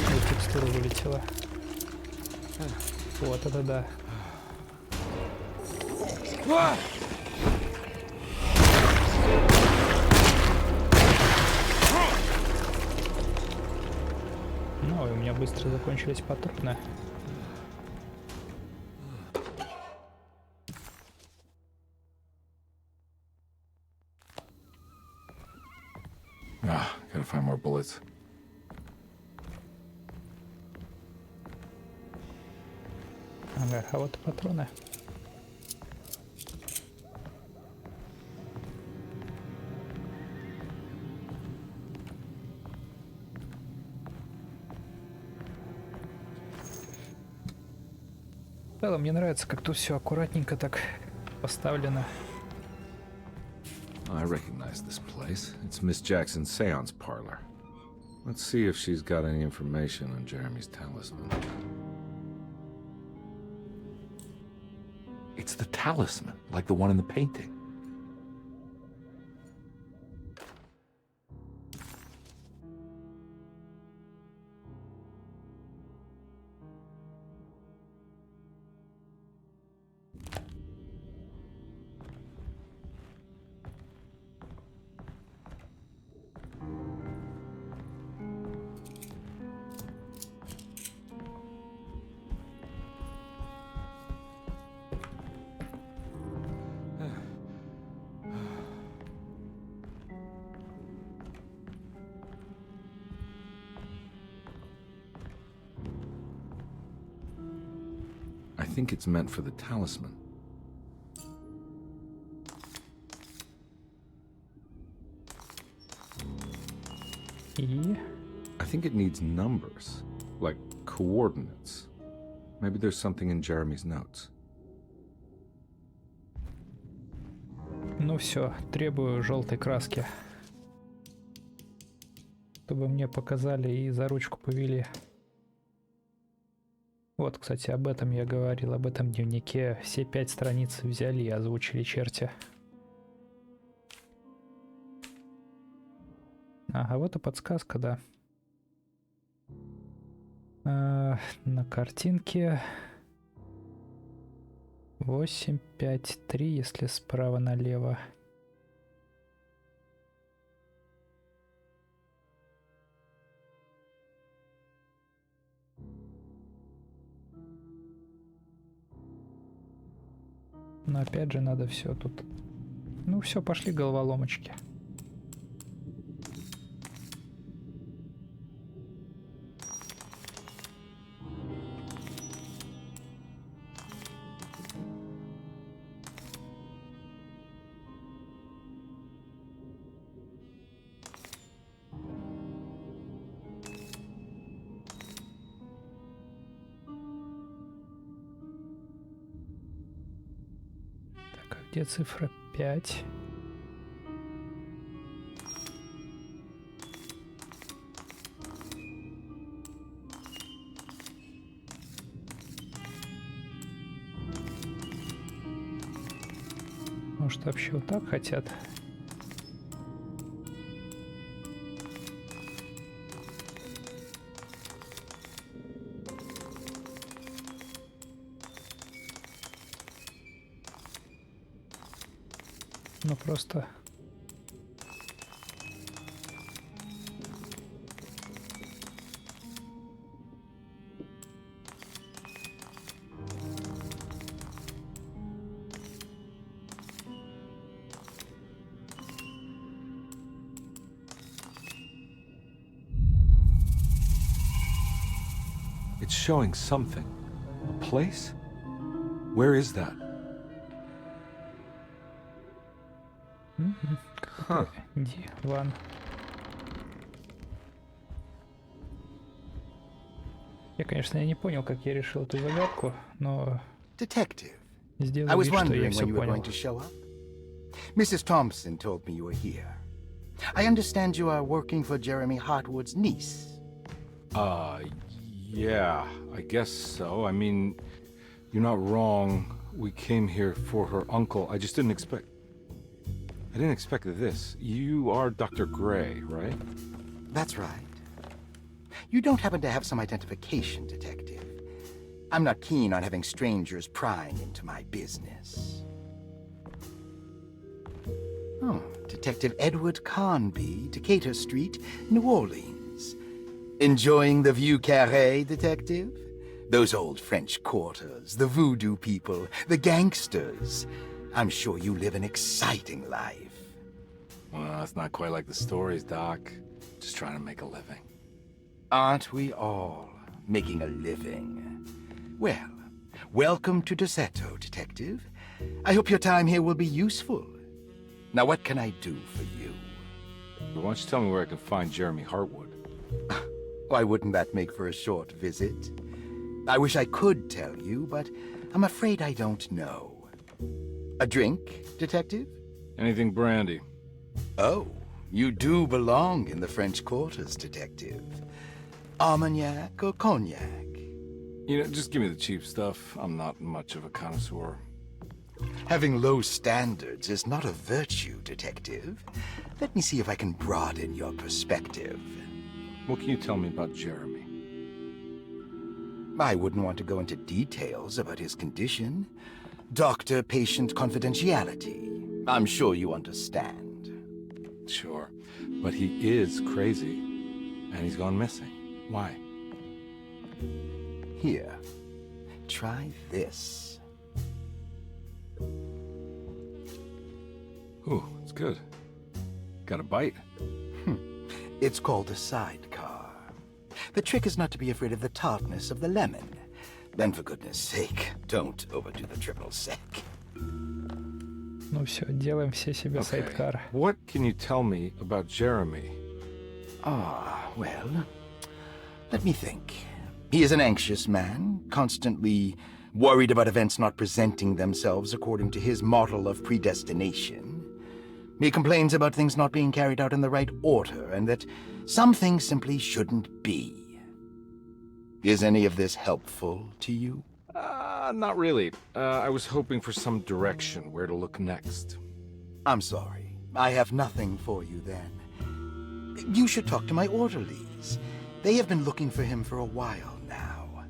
в текстуру вылетела. Вот это да. Ой, у меня быстро закончились патроны. Gotta find more bullets. Ага, а вот и патроны. В целом, мне нравится, как тут все аккуратненько так поставлено. I recognize this place. It's Miss Jackson's seance parlor. Let's see if she's got any information on Jeremy's talisman. It's the talisman, like the one in the painting. I think it's meant for the talisman. И... I think it needs numbers, like coordinates. Maybe there's something in Jeremy's notes. Ну все, требую желтой краски. Чтобы мне показали и за ручку повели. Вот, кстати, об этом я говорил, об этом дневнике. Все 5 страниц взяли и озвучили черти. Ага, вот и подсказка, да. На картинке 8, 5, 3, если справа налево. Но опять же надо все тут. Ну все, пошли головоломочки. Где цифра 5? Может, вообще вот так хотят? Ну просто... It's showing something. A place? Where is that? Huh. Диван. Я не понял, как я решил эту загадку, но... Detective, сделаю I was вид, что я wondering все when you were понял. going to show up. Mrs. Thompson told me you were here. I understand you are working for Jeremy Hartwood's niece. Yeah, I guess so. I mean, you're not wrong. We came here for her uncle. I just didn't expect... I didn't expect this. You are Dr. Gray, right? That's right. You don't happen to have some identification, Detective. I'm not keen on having strangers prying into my business. Oh, Detective Edward Carnby, Decatur Street, New Orleans. Enjoying the Vieux Carré, Detective? Those old French quarters, the voodoo people, the gangsters. I'm sure you live an exciting life. Well, it's not quite like the stories, Doc. Just trying to make a living. Aren't we all making a living? Well, welcome to Dosetto, Detective. I hope your time here will be useful. Now, what can I do for you? Why don't you tell me where I can find Jeremy Hartwood? Why wouldn't that make for a short visit? I wish I could tell you, but I'm afraid I don't know. A drink, Detective? Anything brandy. Oh, you do belong in the French quarters, Detective. Armagnac or cognac? You know, just give me the cheap stuff. I'm not much of a connoisseur. Having low standards is not a virtue, Detective. Let me see if I can broaden your perspective. What can you tell me about Jeremy? I wouldn't want to go into details about his condition. Doctor-patient confidentiality. I'm sure you understand. Sure, but he is crazy, and he's gone missing. Why? Here, try this. Ooh, it's good. Got a bite? It's called a sidecar. The trick is not to be afraid of the tartness of the lemon. Then, for goodness sake, don't overdo the triple sec. Ну все, делаем все себе сайдкар. What can you tell me about Jeremy? Well, let me think. He is an anxious man, constantly worried about events not presenting themselves according to his model of predestination. He complains about things not being carried out in the right order, and that some things simply shouldn't be. Is any of this helpful to you? Not really. I was hoping for some direction, where to look next. I'm sorry. I have nothing for you then. You should talk to my orderlies. They have been looking for him for a while now.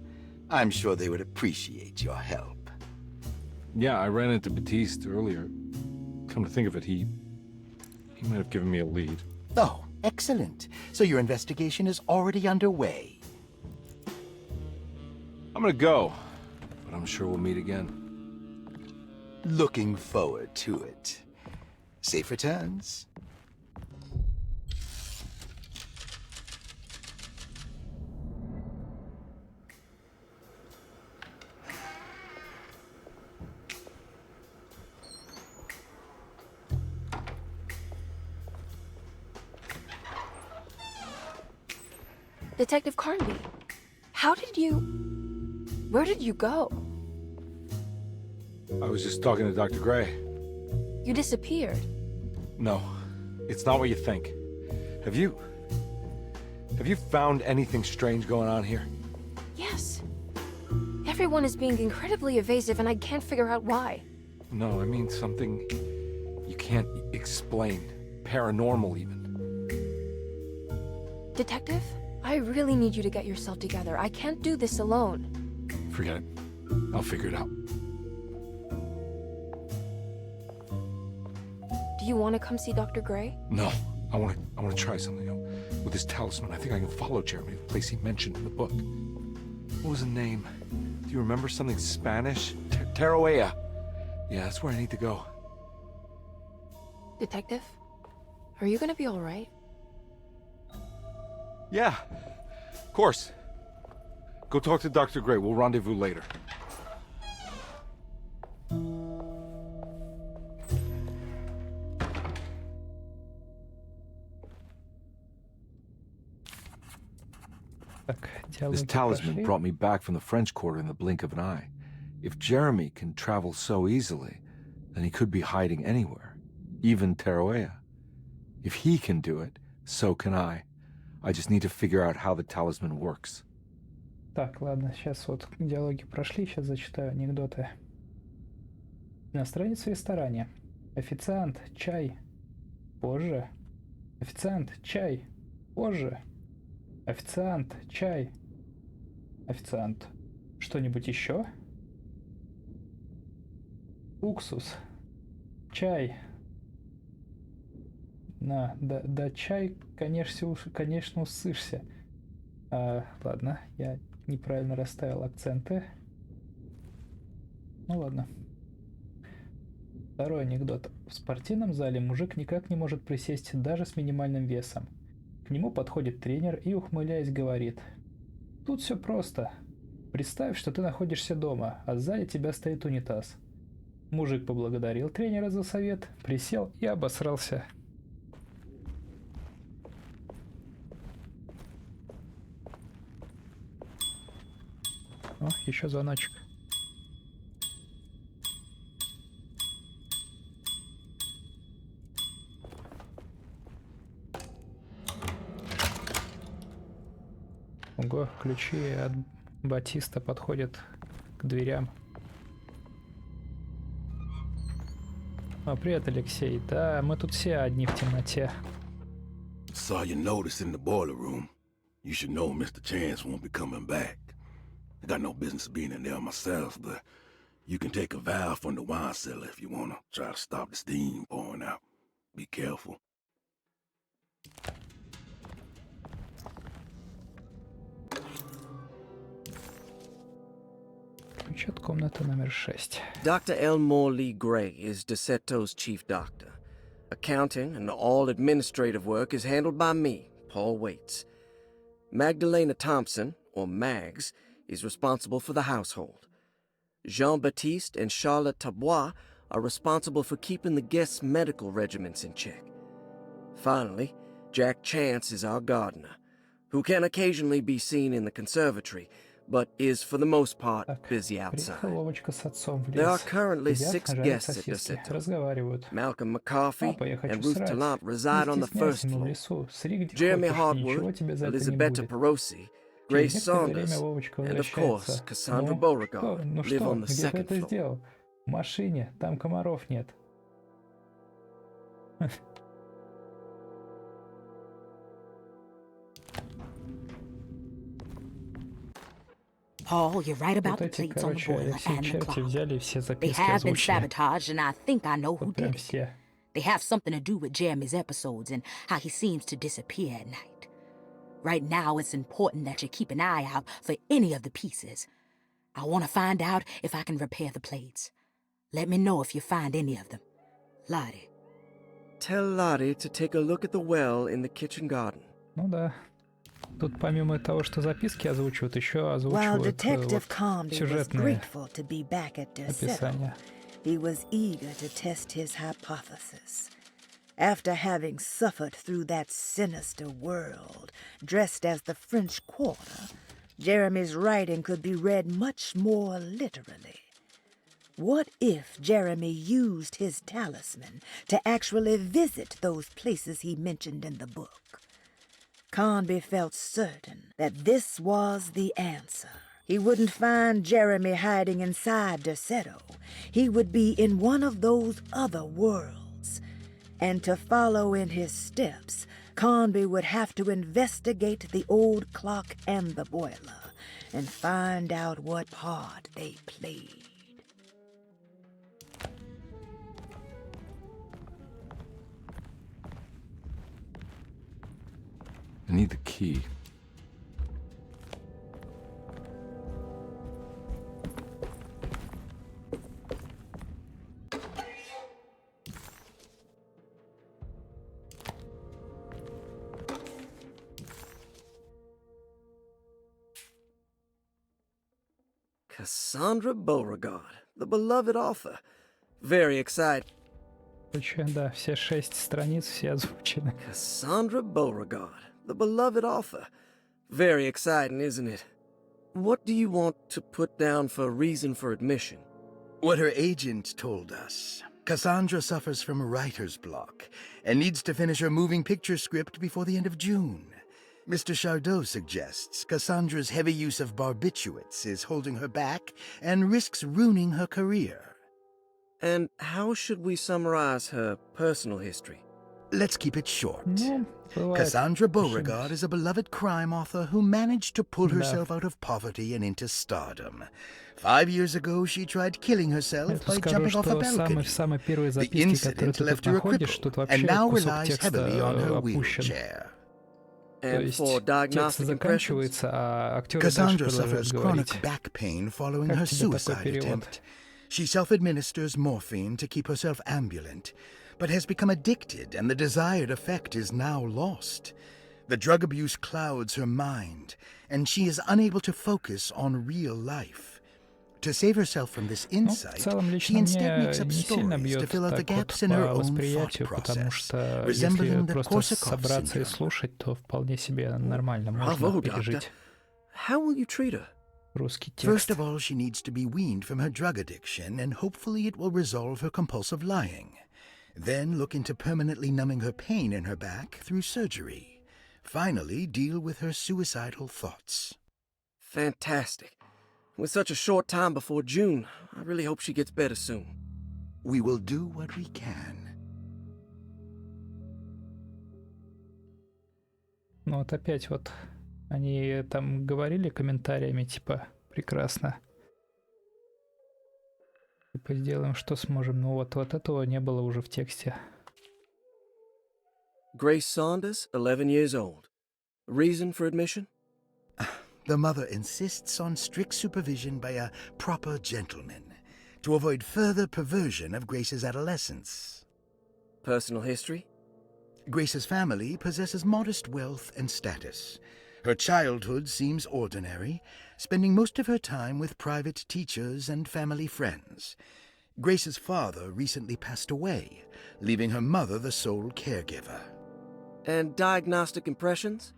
I'm sure they would appreciate your help. Yeah, I ran into Batiste earlier. Come to think of it, he might have given me a lead. Oh, excellent. So your investigation is already underway. I'm gonna go, but I'm sure we'll meet again. Looking forward to it. Safe returns. Detective Carnby, where did you go? I was just talking to Dr. Gray. You disappeared. No, it's not what you think. Have you found anything strange going on here? Yes. Everyone is being incredibly evasive and I can't figure out why. No, I mean something you can't explain. Paranormal, even. Detective, I really need you to get yourself together. I can't do this alone. Forget it. I'll figure it out. Do you want to come see Dr. Gray? No, I want to try something. With this talisman, I think I can follow Jeremy to the place he mentioned in the book. What was the name? Do you remember something Spanish? Tarawea. Yeah, that's where I need to go. Detective, are you gonna be all right? Yeah, of course. Go talk to Dr. Gray. We'll rendezvous later. This talisman brought me back from the French Quarter in the blink of an eye. If Jeremy can travel so easily, then he could be hiding anywhere, even Tarawea. If he can do it, so can I. I just need to figure out how the talisman works. Так, ладно, сейчас вот диалоги прошли, сейчас зачитаю анекдоты. Иностранец в ресторане. Официант, чай. Позже. Официант, чай. Позже. Официант, чай. Официант. Что-нибудь еще? Уксус. Чай. Да, чай, конечно, усышься. Ладно, я неправильно расставил акценты. Ну ладно. Второй анекдот. В спортивном зале мужик никак не может присесть даже с минимальным весом. К нему подходит тренер и, ухмыляясь, говорит: «Тут все просто. Представь, что ты находишься дома, а сзади тебя стоит унитаз». Мужик поблагодарил тренера за совет, присел и обосрался. О, еще звоночек. Ого, ключи от Батиста подходят к дверям. О, привет, Алексей. Да, мы тут все одни в темноте. Saw your notice in the boiler room. You should know Mr. Chance won't be coming back. I got no business being in there myself, but you can take a valve from the wine cellar if you wanna try to stop the steam pouring out. Be careful. Ключ от комнаты номер 6. Dr. Elmore Lee Gray is DeSeto's chief doctor. Accounting and all administrative work is handled by me, Paul Waits. Magdalena Thompson, or Mags, is responsible for the household. Jean-Baptiste and Charlotte Tabois are responsible for keeping the guests' medical regimens in check. Finally, Jack Chance is our gardener, who can occasionally be seen in the conservatory, but is for the most part busy outside. There are currently 6 guests at DeSeto. Malcolm McCarthy and Ruth Tallant reside on the first floor. Jeremy Hardwood, Elizabetta Perosi, Grace Saunders, and of course, Cassandra Beauregard live on the second floor. В машине, там комаров нет. Paul, you're right about the plates on the boiler and the clock. They have been sabotaged, and I think I know who did it. They have something to do with Jeremy's episodes and how he seems to disappear at night. Right now, it's important that you keep an eye out for any of the pieces. I want to find out if I can repair the plates. Let me know if you find any of them. Lottie. Tell Lottie to take a look at the well in the kitchen garden. Ну да. Тут помимо того, что записки озвучивают, еще озвучивают сюжетные описания. He was eager to test his hypothesis. After having suffered through that sinister world, dressed as the French Quarter, Jeremy's writing could be read much more literally. What if Jeremy used his talisman to actually visit those places he mentioned in the book? Conby felt certain that this was the answer. He wouldn't find Jeremy hiding inside DeSeto. He would be in one of those other worlds. And to follow in his steps, Conby would have to investigate the old clock and the boiler and find out what part they played. I need the key. Cassandra Beauregard, the beloved author. Very excited. Да, все 6 страниц, все озвучены. Cassandra Beauregard, the beloved author. Very exciting, isn't it? What do you want to put down for reason for admission? What her agent told us. Cassandra suffers from writer's block and needs to finish her moving picture script before the end of June. Mr. Chardot suggests Cassandra's heavy use of barbiturates is holding her back and risks ruining her career. And how should we summarize her personal history? Let's keep it short. Cassandra Beauregard is a beloved crime author who managed to pull herself out of poverty and into stardom. 5 years ago, she tried killing herself by jumping off a balcony. The incident left her a cripple and now relies heavily on her wheelchair. То And есть for текст diagnostic impressions? заканчивается, а актеры дальше Cassandra продолжают suffers говорить. chronic back pain following Как her тебе такой suicide перевод? attempt. She self-administers morphine to keep herself ambulant, but has become addicted and the desired effect is now lost. The drug abuse clouds her mind, and she is unable to focus on real life. To save herself from this Ну, в insight, целом, she лично instead мне makes up не сильно stories to бьет fill out the так вот gaps in her по own thought восприятию, потому process, что если resembling the просто Korsakoff собраться и syndrome. слушать, то вполне себе нормально можно Bravo, Doctor. пережить How will you treat her? русский First текст. of all, she needs to be weaned from her drug addiction, and hopefully it will resolve her compulsive lying. Then look into permanently numbing her pain in her back through surgery. Finally, deal with her suicidal thoughts. Fantastic. With such a short time before June, I really hope she gets better soon. We will do what we can. Ну вот опять вот они там говорили комментариями, типа, прекрасно. Типа, сделаем, что сможем. Ну вот этого не было уже в тексте. Grace Saunders, 11 years old. Reason for admission? The mother insists on strict supervision by a proper gentleman to avoid further perversion of Grace's adolescence. Personal history? Grace's family possesses modest wealth and status. Her childhood seems ordinary, spending most of her time with private teachers and family friends. Grace's father recently passed away, leaving her mother the sole caregiver. And diagnostic impressions?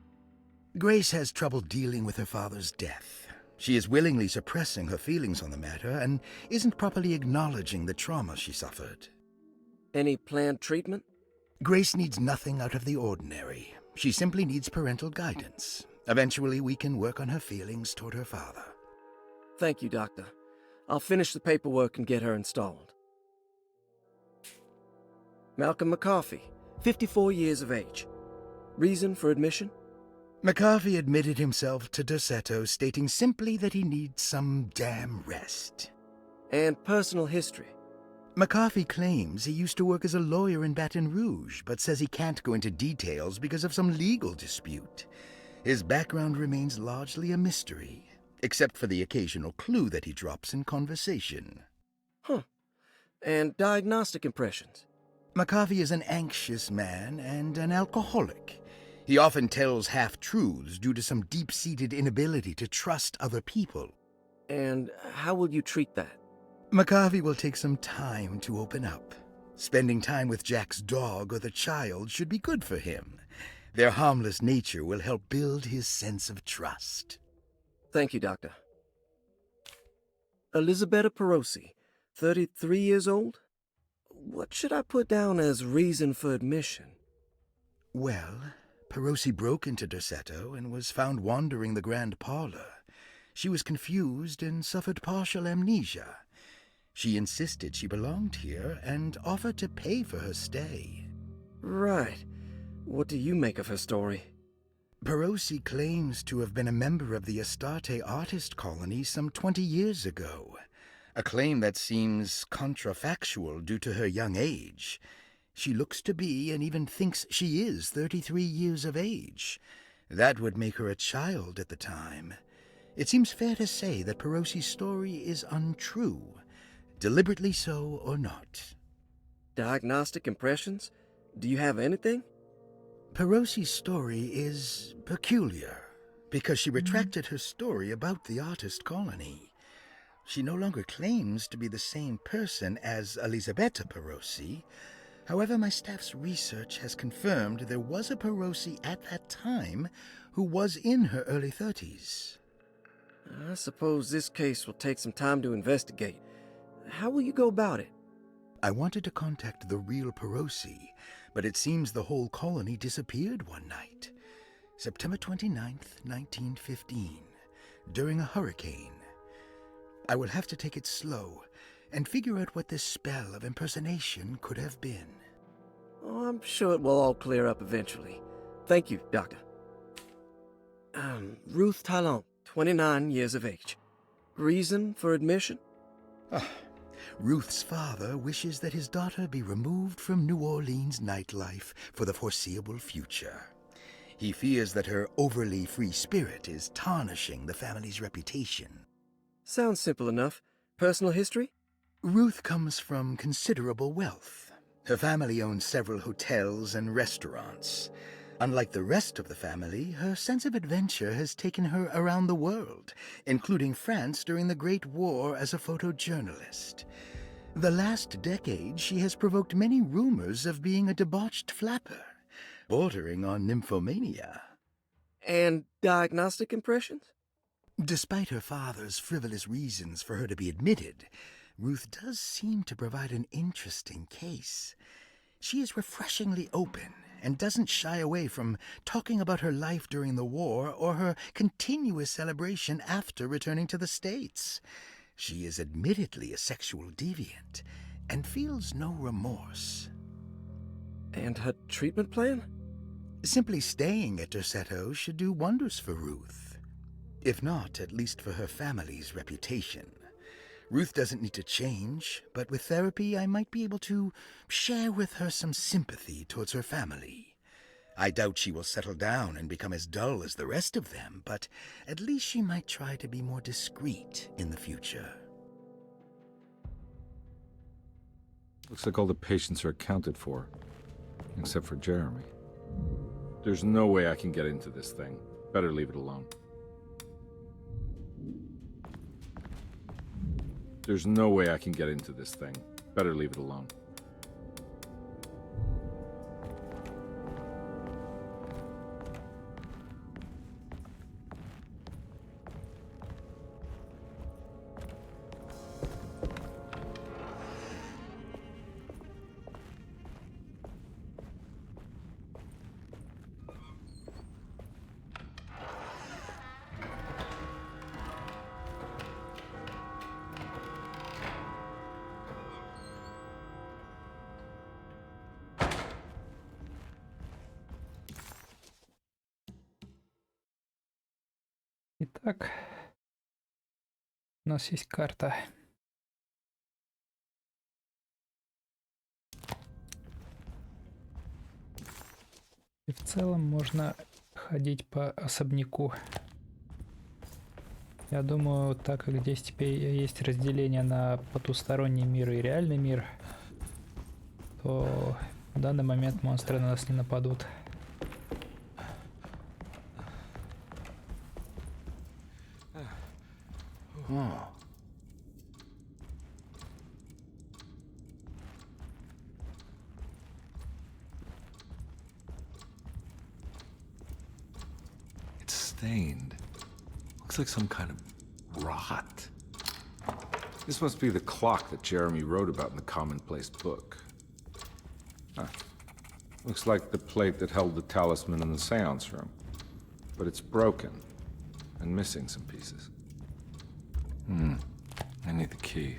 Grace has trouble dealing with her father's death. She is willingly suppressing her feelings on the matter and isn't properly acknowledging the trauma she suffered. Any planned treatment? Grace needs nothing out of the ordinary. She simply needs parental guidance. Eventually, we can work on her feelings toward her father. Thank you, Doctor. I'll finish the paperwork and get her installed. Malcolm McCarthy, 54 years of age. Reason for admission? McCarthy admitted himself to Dorsetto, stating simply that he needs some damn rest. And personal history? McCarthy claims he used to work as a lawyer in Baton Rouge, but says he can't go into details because of some legal dispute. His background remains largely a mystery, except for the occasional clue that he drops in conversation. Huh. And diagnostic impressions? McCarthy is an anxious man and an alcoholic. He often tells half-truths due to some deep-seated inability to trust other people. And how will you treat that? McCarthy will take some time to open up. Spending time with Jack's dog or the child should be good for him. Their harmless nature will help build his sense of trust. Thank you, Doctor. Elisabetta Perosi, 33 years old? What should I put down as reason for admission? Well, Perosi broke into Dorsetto and was found wandering the grand parlor. She was confused and suffered partial amnesia. She insisted she belonged here and offered to pay for her stay. Right. What do you make of her story? Perosi claims to have been a member of the Astarte artist colony some 20 years ago, a claim that seems contrafactual due to her young age. She looks to be and even thinks she is 33 years of age. That would make her a child at the time. It seems fair to say that Perosi's story is untrue, deliberately so or not. Diagnostic impressions? Do you have anything? Perosi's story is peculiar because she retracted her story about the artist colony. She no longer claims to be the same person as Elisabetta Perosi. However, my staff's research has confirmed there was a Perosi at that time who was in her early 30s. I suppose this case will take some time to investigate. How will you go about it? I wanted to contact the real Perosi, but it seems the whole colony disappeared one night. September 29th, 1915, during a hurricane. I will have to take it slow and figure out what this spell of impersonation could have been. Oh, I'm sure it will all clear up eventually. Thank you, Doctor. Ruth Talon, 29 years of age. Reason for admission? Ruth's father wishes that his daughter be removed from New Orleans nightlife for the foreseeable future. He fears that her overly free spirit is tarnishing the family's reputation. Sounds simple enough. Personal history? Ruth comes from considerable wealth. Her family owns several hotels and restaurants. Unlike the rest of the family, her sense of adventure has taken her around the world, including France during the Great War as a photojournalist. The last decade, she has provoked many rumors of being a debauched flapper, bordering on nymphomania. And diagnostic impressions? Despite her father's frivolous reasons for her to be admitted, Ruth does seem to provide an interesting case. She is refreshingly open and doesn't shy away from talking about her life during the war or her continuous celebration after returning to the States. She is admittedly a sexual deviant and feels no remorse. And her treatment plan? Simply staying at Derceto should do wonders for Ruth. If not, at least for her family's reputation. Ruth doesn't need to change, but with therapy I might be able to share with her some sympathy towards her family. I doubt she will settle down and become as dull as the rest of them, but at least she might try to be more discreet in the future. Looks like all the patients are accounted for, except for Jeremy. There's no way I can get into this thing. Better leave it alone. There's no way I can get into this thing. Better leave it alone. Итак, у нас есть карта. И в целом можно ходить по особняку. Я думаю, так как здесь теперь есть разделение на потусторонний мир и реальный мир, то в данный момент монстры на нас не нападут. Oh. It's stained. Looks like some kind of rot. This must be the clock that Jeremy wrote about in the commonplace book. Huh. Looks like the plate that held the talisman in the seance room. But it's broken and missing some pieces. I need the key.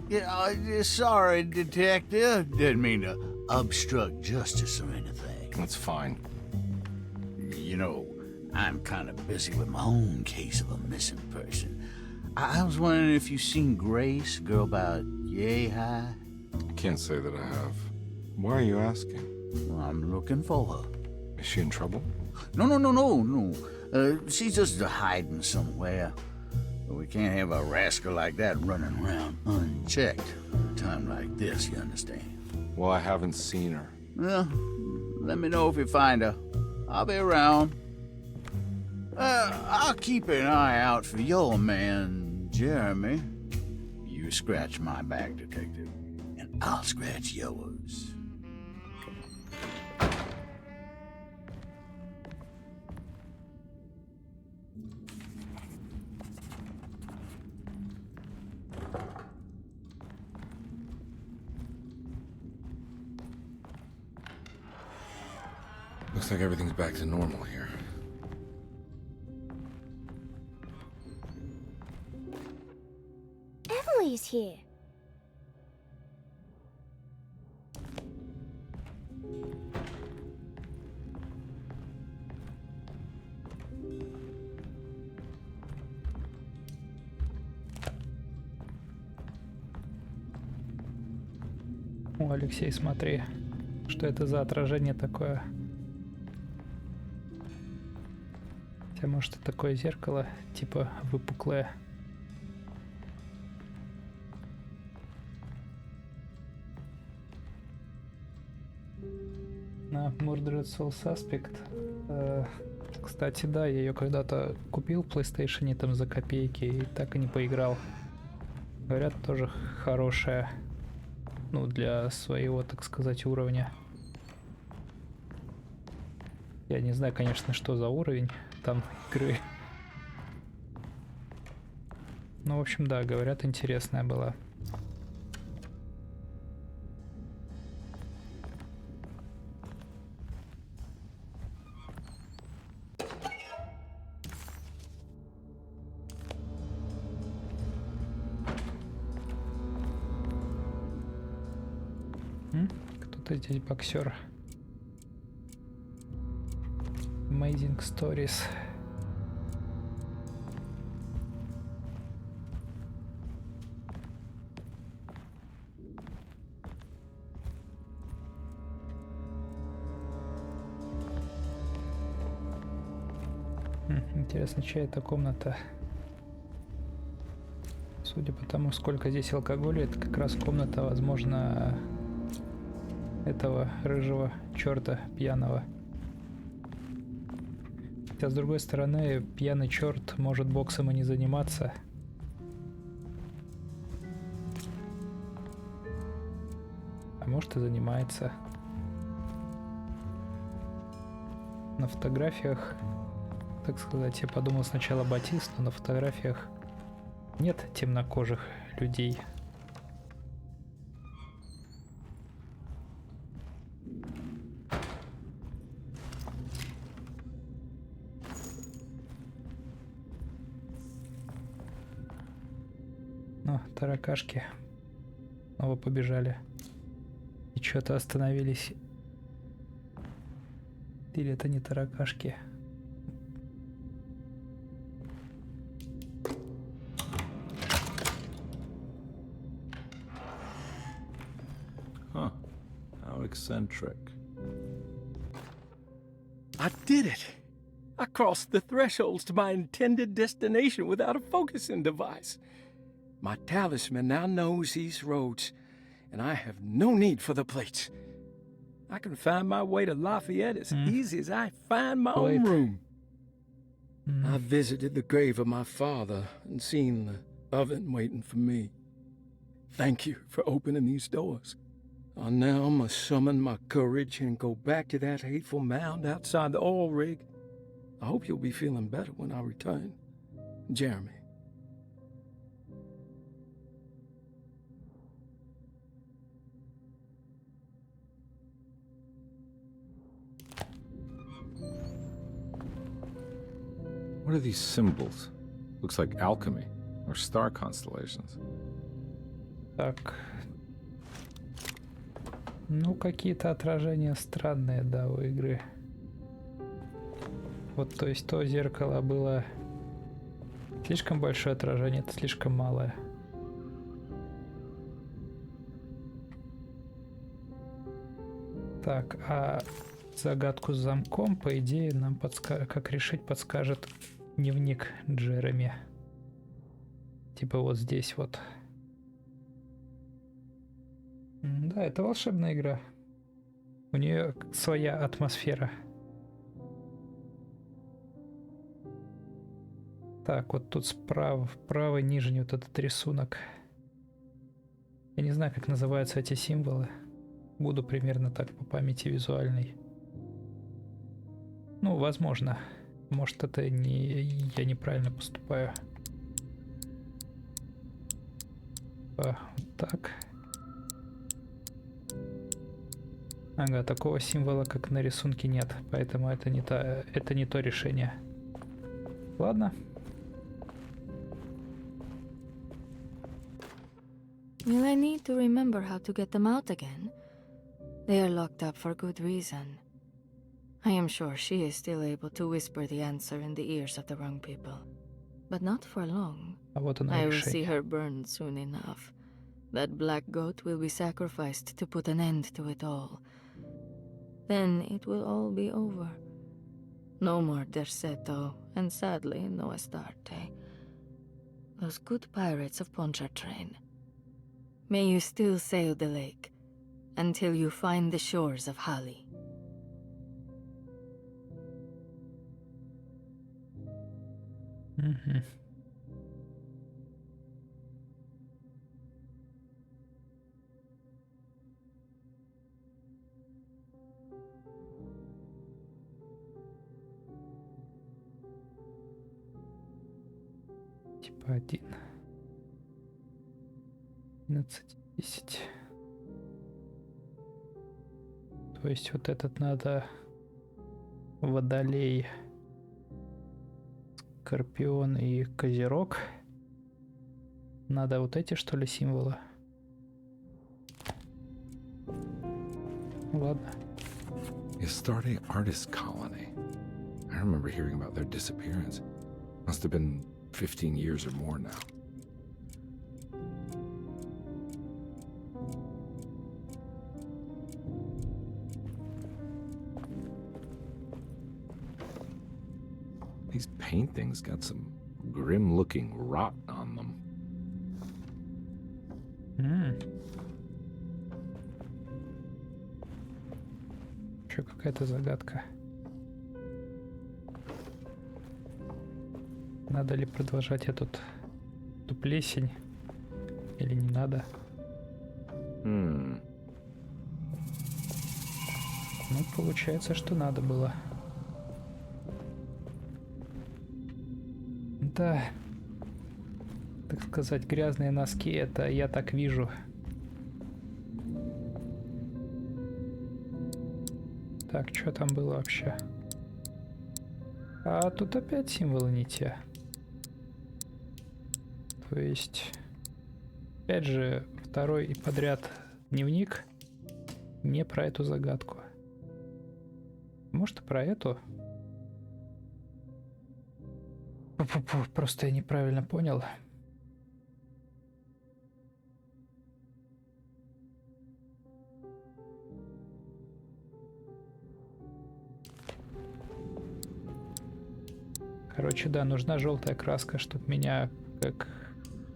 Yeah, sorry, Detective. Didn't mean to obstruct justice or anything. That's fine. You know, I'm kind of busy with my own case of a missing person. I was wondering if you've seen Grace, girl about yay high? Can't say that I have. Why are you asking? Well, I'm looking for her. Is she in trouble? No. She's just hiding somewhere. We can't have a rascal like that running around unchecked at a time like this, you understand? Well, I haven't seen her. Well, let me know if you find her. I'll be around. I'll keep an eye out for your man, Jeremy. You scratch my back, Detective, and I'll scratch yours. Looks like everything's back to normal here. Emily's here. О, Алексей, смотри, что это за отражение такое. Хотя, может, это такое зеркало, типа выпуклое. На Murdered Soul Suspect. Кстати, да, я ее когда-то купил в PlayStation там за копейки и так и не поиграл. Говорят, тоже хорошая. Ну, для своего, так сказать, уровня. Я не знаю, конечно, что за уровень там игры. Ну, в общем, да, говорят, интересная была. Кто-то здесь боксер. Amazing Stories. Интересно, чья это комната? Судя по тому, сколько здесь алкоголя, это как раз комната, возможно, этого рыжего черта пьяного. Хотя, с другой стороны, пьяный черт может боксом и не заниматься. А может и занимается. На фотографиях, так сказать, я подумал сначала Батист, но на фотографиях нет темнокожих людей. Ну, таракашки снова побежали. И что-то остановились. Или это не таракашки? Huh. How eccentric. I did it! I crossed the thresholds to my intended destination without a focusing device. My talisman now knows these roads, and I have no need for the plates. I can find my way to Lafayette as easy as I find my own room. I visited the grave of my father and seen the oven waiting for me. Thank you for opening these doors. I now must summon my courage and go back to that hateful mound outside the oil rig. I hope you'll be feeling better when I return. Jeremy. What are these symbols? Looks like alchemy or star constellations. Так. Ну, какие-то отражения странные, да, у игры. Вот, то есть то зеркало было слишком большое отражение, это слишком малое. Так, а загадку с замком, по идее, нам как решить подскажет дневник Джереми. Типа вот здесь вот. Да, это волшебная игра. У нее своя атмосфера. Так, вот тут справа, правый нижний вот этот рисунок. Я не знаю, как называются эти символы. Буду примерно так по памяти визуальной. Ну, возможно. Может, это не я неправильно поступаю. Вот так. Ага, такого символа, как на рисунке, нет. Поэтому это не то решение. Ладно. Will I need to remember how to get them out again? They are locked up for good reason. I am sure she is still able to whisper the answer in the ears of the wrong people. But not for long. А вот оно I will решение. see her burned soon enough. That black goat will be sacrificed to put an end to it all. Then it will all be over. No more Derceto, and sadly, no Astarte. Those good pirates of Pontchartrain. May you still sail the lake, until you find the shores of Hali. Угу. Типа 1. 11, 10. То есть вот этот надо Водолей, Скорпион и Козерог. Надо вот эти, что ли, символы? Ладно. Astarte Artist Colony. I remember hearing about their disappearance. Must have been 15 years or more now. These paintings got some grim-looking rot on them. Еще какая-то загадка. Надо ли продолжать эту плесень или не надо? Ну, получается, что надо было. Да, так сказать, грязные носки, это я так вижу. Так, что там было вообще? А тут опять символы не те. То есть, опять же, второй подряд дневник не про эту загадку. Может, и про эту? Просто я неправильно понял. Короче, да, нужна желтая краска, чтобы меня как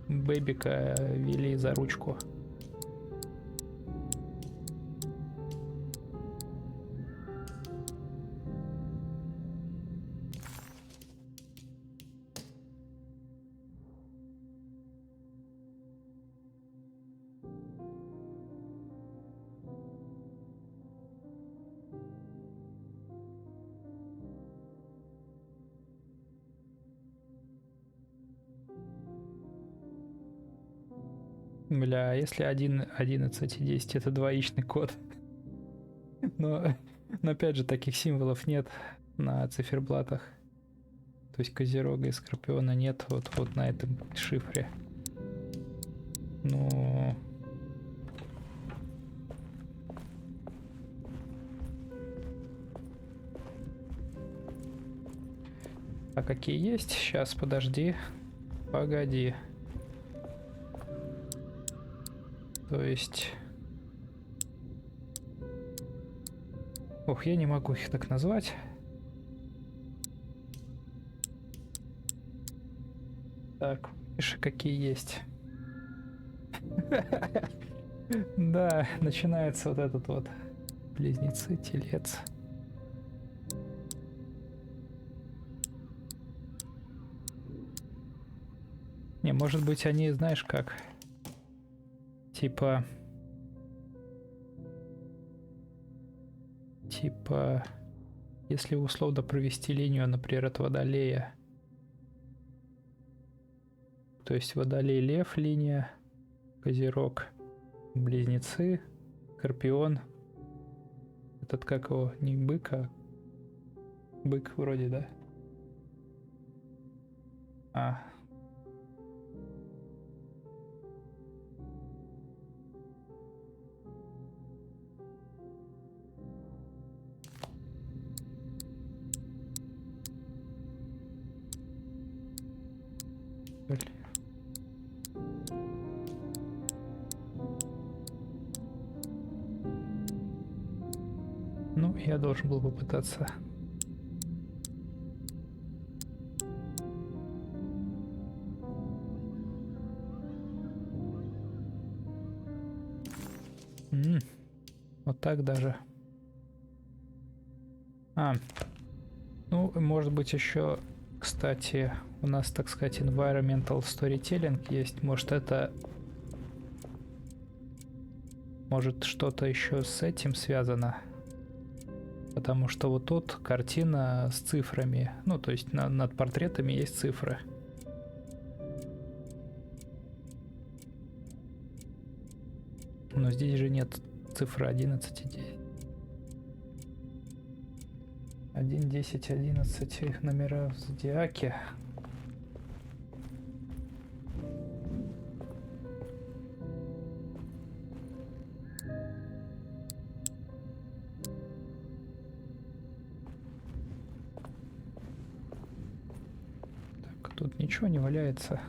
бэбика вели за ручку. Бля, если 1, 11 и 10 это двоичный код. Но опять же, таких символов нет на циферблатах. То есть Козерога и Скорпиона нет вот на этом шифре. Ну... А какие есть? Сейчас, подожди. Погоди. То есть... Ох, я не могу их так назвать. Так, пиши, какие есть. Да, начинается вот этот вот. Близнецы, телец. Не, может быть, они, знаешь как... Типа, если условно провести линию, например, от Водолея, то есть Водолей, Лев линия, Козерог, Близнецы, Скорпион, этот как его, не бык, а бык вроде, да? Ну, я должен был попытаться. Вот так даже. Ну, может быть, еще, кстати, у нас, так сказать, environmental storytelling есть. Может, это... Может, что-то еще с этим связано? Потому что вот тут картина с цифрами. Ну, то есть над портретами есть цифры. Но здесь же нет цифры 11 и 9. 1, 10, 11 их номера в зодиаке. Так, тут ничего не валяется.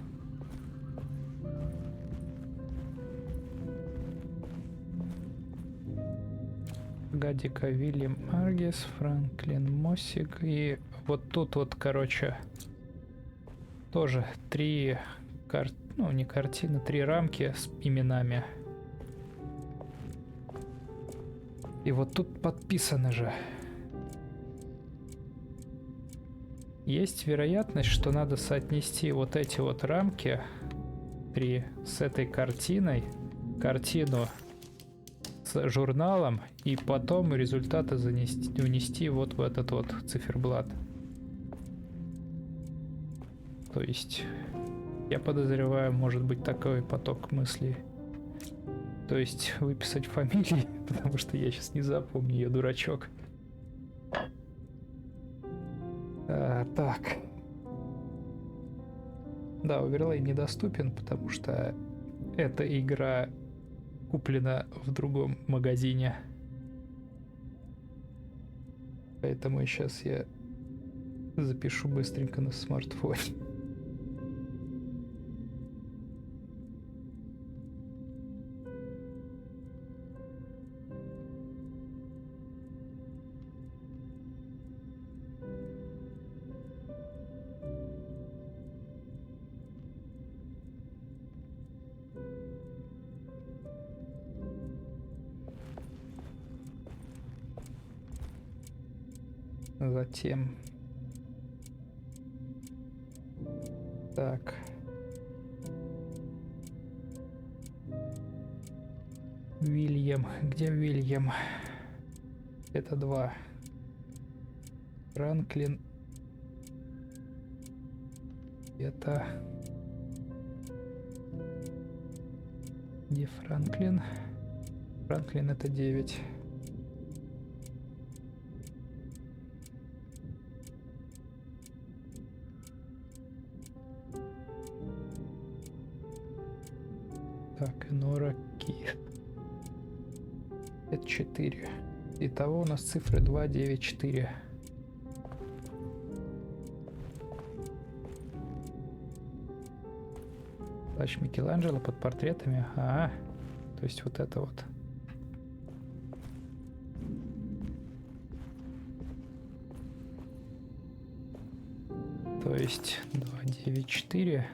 Гадика, Вильям Аргис, Франклин Моссик. И вот тут вот, короче, тоже 3 ну, не картины, 3 рамки с именами. И вот тут подписаны же. Есть вероятность, что надо соотнести вот эти вот рамки 3 с этой картиной, картину с журналом, и потом результаты унести вот в этот вот циферблат. То есть, я подозреваю, может быть такой поток мыслей. То есть, выписать фамилии, потому что я сейчас не запомню, я дурачок. Так. Да, оверлей недоступен, потому что эта игра куплена в другом магазине. Поэтому сейчас я запишу быстренько на смартфоне. Затем... Так. Вильям. Где Вильям? Это 2. Франклин. Это... Где Франклин? Франклин это 9. Так, Нора Кит. Это 4. Итого у нас цифры 2, 9, 4. Плащ Микеланджело под портретами. То есть вот это вот. То есть 2, 9, 4.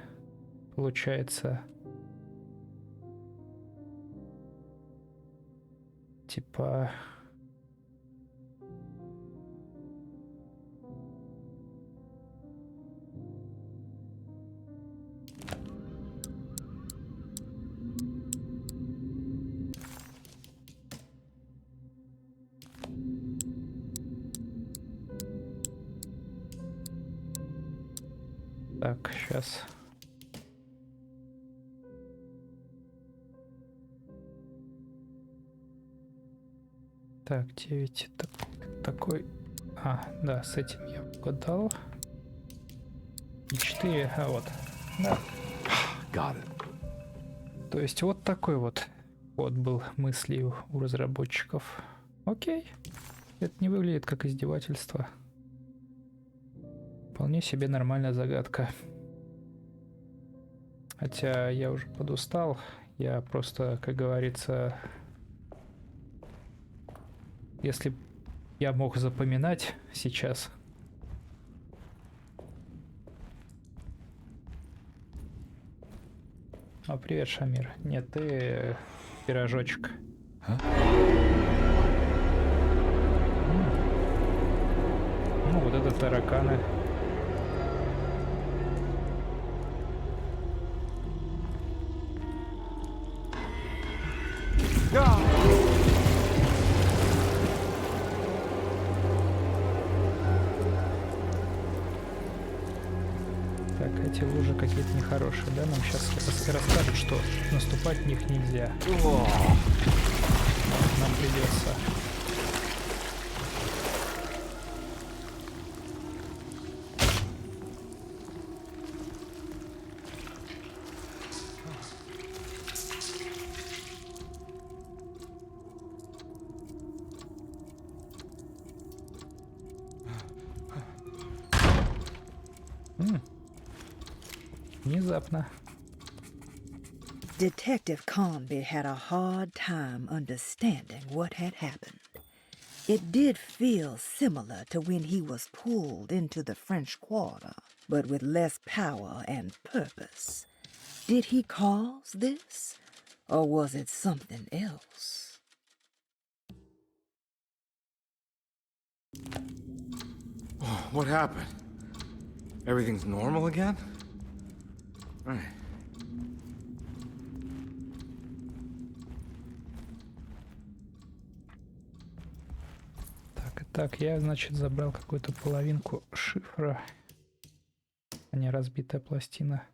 Получается... Типа... Так, сейчас... Так, 9 такой... да, с этим я угадал. И 4, вот. Да. Got it. То есть вот такой вот ход был мыслей у разработчиков. Окей. Это не выглядит как издевательство. Вполне себе нормальная загадка. Хотя я уже подустал. Я просто, как говорится... Если я мог запоминать сейчас. О, привет, Шамир. Нет, ты пирожочек. Ну, вот это тараканы. Так, эти лужи какие-то нехорошие, да? Нам сейчас расскажут, что наступать в них нельзя. Нам придется. Внезапно. Detective Conby had a hard time understanding what had happened. It did feel similar to when he was pulled into the French Quarter, but with less power and purpose. Did he cause this, or was it something else? What happened? Everything's normal again? Right. Так, я, значит, забрал какую-то половинку шифра, а не разбитая пластина.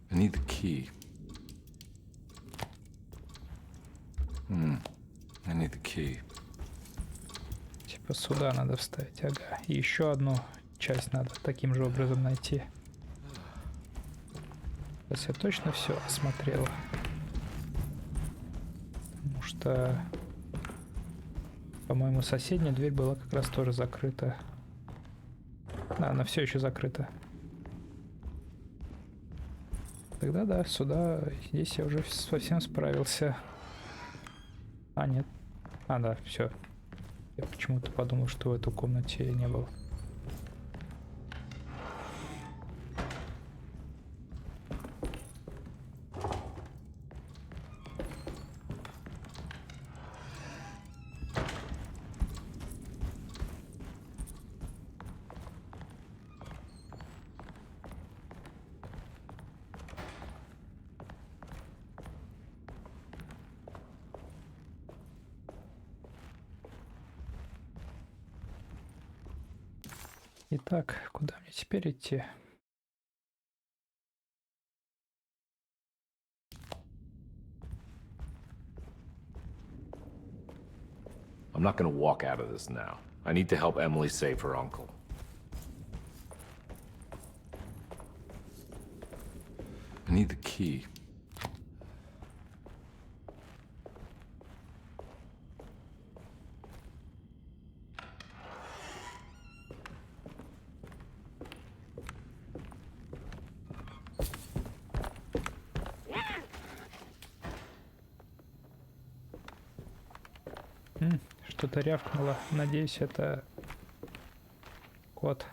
I need the key. I need the key. Типа сюда надо вставить, ага. И еще одну часть надо таким же образом найти. Сейчас я точно все осмотрел. Потому что, по-моему, соседняя дверь была как раз тоже закрыта. Да, она все еще закрыта. Тогда да, сюда, здесь я уже совсем справился. А, нет. А, да, все. Я почему-то подумал, что в этой комнате я не был. Итак, куда мне теперь идти? I'm not gonna walk out of this now. I need to help Emily save her uncle. I need the key. Что-то рявкнуло. Надеюсь, это кот.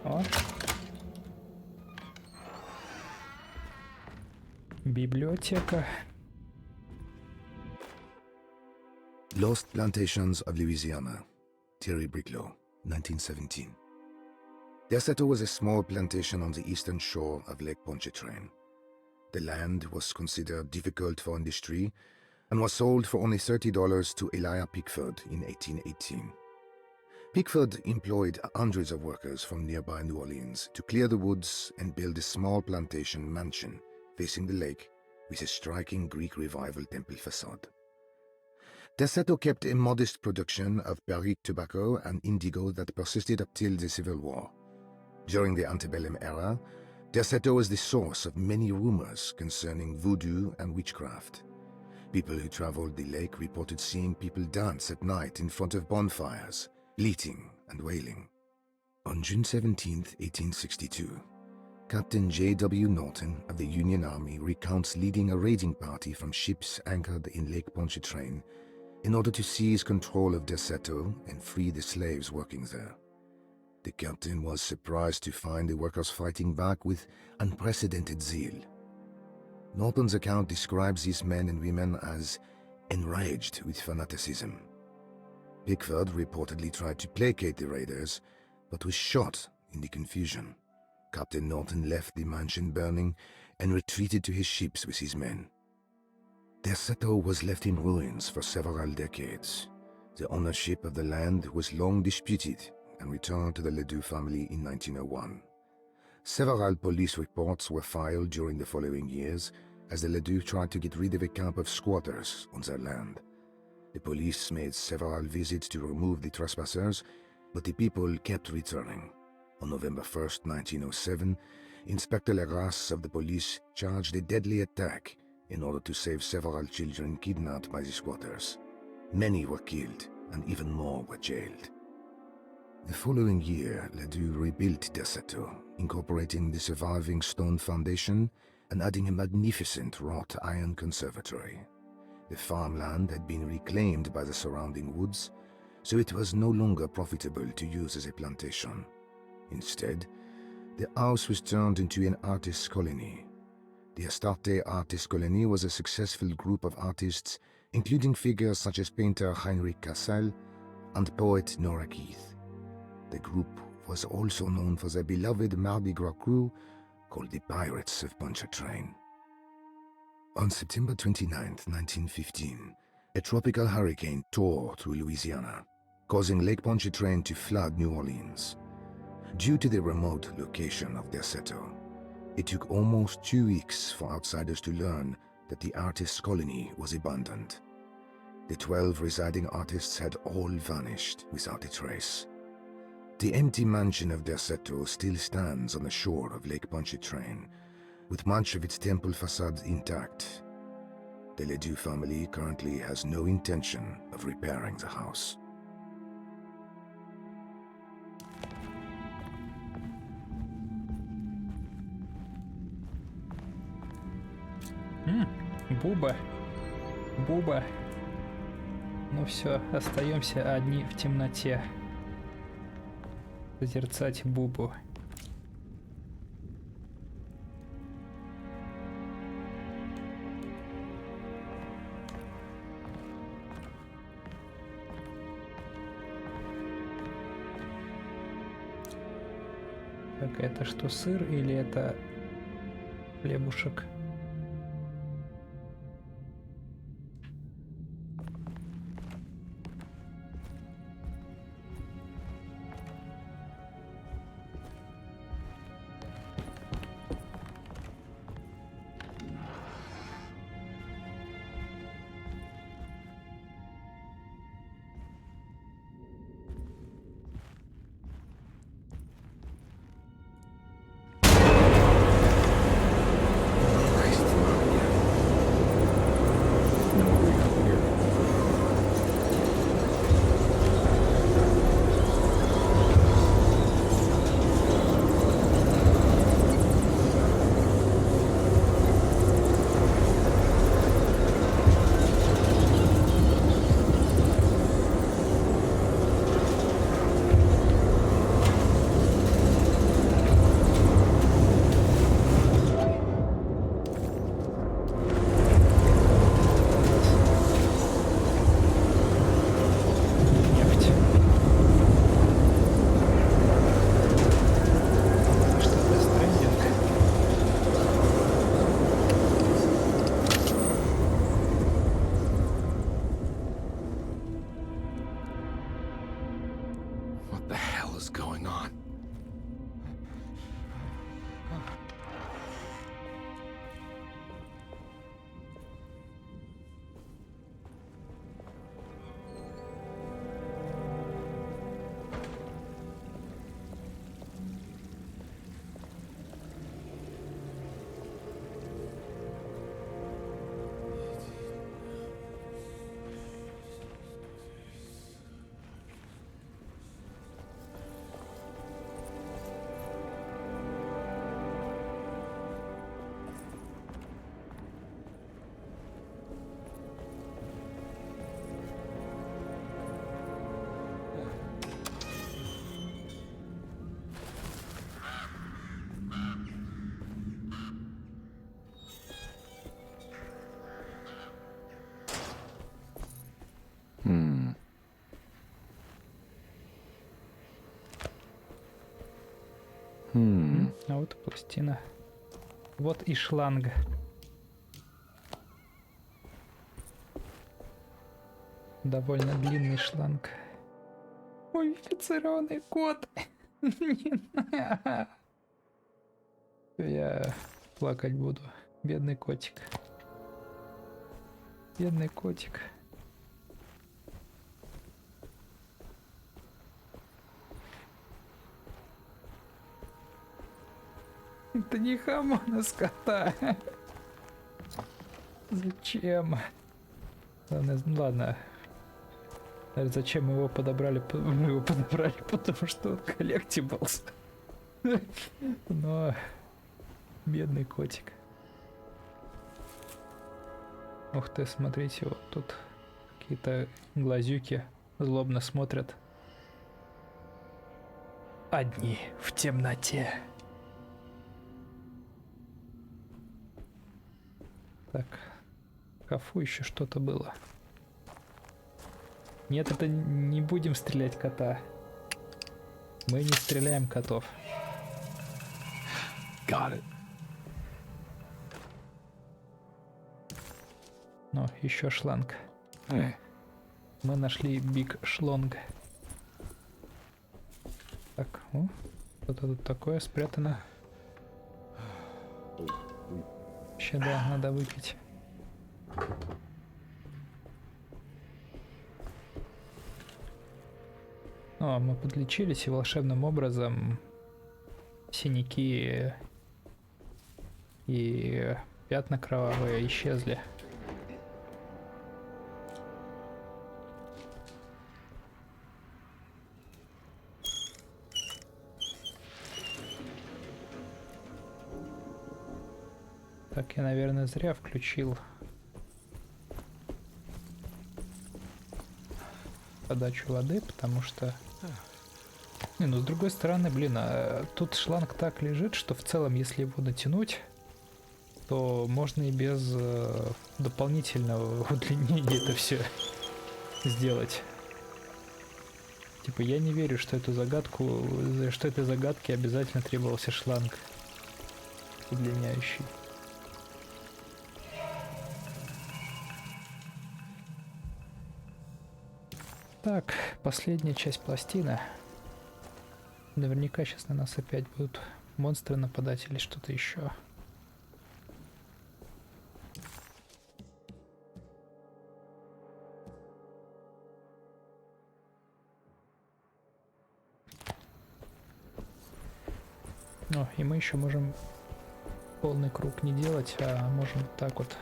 О. Библиотека. Lost Plantations of Louisiana, Thierry Bricklow, 1917. Derceto was a small plantation on the eastern shore of Lake Pontchartrain. The land was considered difficult for industry and was sold for only $30 to Elijah Pickford in 1818. Pickford employed hundreds of workers from nearby New Orleans to clear the woods and build a small plantation mansion facing the lake with a striking Greek Revival temple facade. Derceto kept a modest production of barrique tobacco and indigo that persisted up till the Civil War. During the antebellum era, Derceto was the source of many rumors concerning voodoo and witchcraft. People who traveled the lake reported seeing people dance at night in front of bonfires, bleating and wailing. On June 17, 1862, Captain J.W. Norton of the Union Army recounts leading a raiding party from ships anchored in Lake Pontchartrain in order to seize control of Derceto and free the slaves working there. The captain was surprised to find the workers fighting back with unprecedented zeal. Norton's account describes these men and women as enraged with fanaticism. Pickford reportedly tried to placate the raiders, but was shot in the confusion. Captain Norton left the mansion burning and retreated to his ships with his men. Derceto was left in ruins for several decades. The ownership of the land was long disputed and returned to the Ledoux family in 1901. Several police reports were filed during the following years as the Ledoux tried to get rid of a camp of squatters on their land. The police made several visits to remove the trespassers, but the people kept returning. On November 1st, 1907, Inspector Legrasse of the police charged a deadly attack in order to save several children kidnapped by the squatters. Many were killed, and even more were jailed. The following year, Ledoux rebuilt Derceto, incorporating the surviving stone foundation and adding a magnificent wrought iron conservatory. The farmland had been reclaimed by the surrounding woods, so it was no longer profitable to use as a plantation. Instead, the house was turned into an artist's colony. The Astarte Artist Colony was a successful group of artists, including figures such as painter Heinrich Cassel and poet Nora Keith. The group was also known for their beloved Mardi Gras crew called the Pirates of Pontchartrain. On September 29, 1915, a tropical hurricane tore through Louisiana, causing Lake Pontchartrain to flood New Orleans. Due to the remote location of Derceto, it took almost 2 weeks for outsiders to learn that the artist's colony was abandoned. The 12 residing artists had all vanished without a trace. The empty mansion of Derceto still stands on the shore of Lake Pontchartrain, with much of its temple facade intact. The Ledoux family currently has no intention of repairing the house. Буба. Буба. Ну все, остаемся одни в темноте. Созерцать Бубу. Так, это что, сыр или это хлебушек? А вот и пластина. Вот и шланг. Довольно длинный шланг. Мумифицированный кот. Я плакать буду. Бедный котик. Бедный котик. Это не хамон из кота. Зачем? Ладно. Зачем мы его подобрали? Мы его подобрали, потому что он коллектиблс. Но... Бедный котик. Ух ты, смотрите, вот тут какие-то глазюки злобно смотрят. Одни в темноте. Так, в шкафу еще что-то было. Нет, это не будем стрелять кота. Мы не стреляем котов. Got it. Ну, еще шланг. Hey. Мы нашли биг шлонг. Так, что-то тут такое спрятано. Вообще, да, надо выпить. О, мы подлечились, и волшебным образом синяки и пятна кровавые исчезли. Так, я, наверное, зря включил подачу воды, потому что... Не, ну с другой стороны, блин, тут шланг так лежит, что в целом, если его натянуть, то можно и без дополнительного удлинения это все сделать. Типа, я не верю, что эту загадку, что этой загадке обязательно требовался шланг удлиняющий. Так, последняя часть пластины. Наверняка сейчас на нас опять будут монстры нападать или что-то еще. О, и мы еще можем полный круг не делать, а можем так вот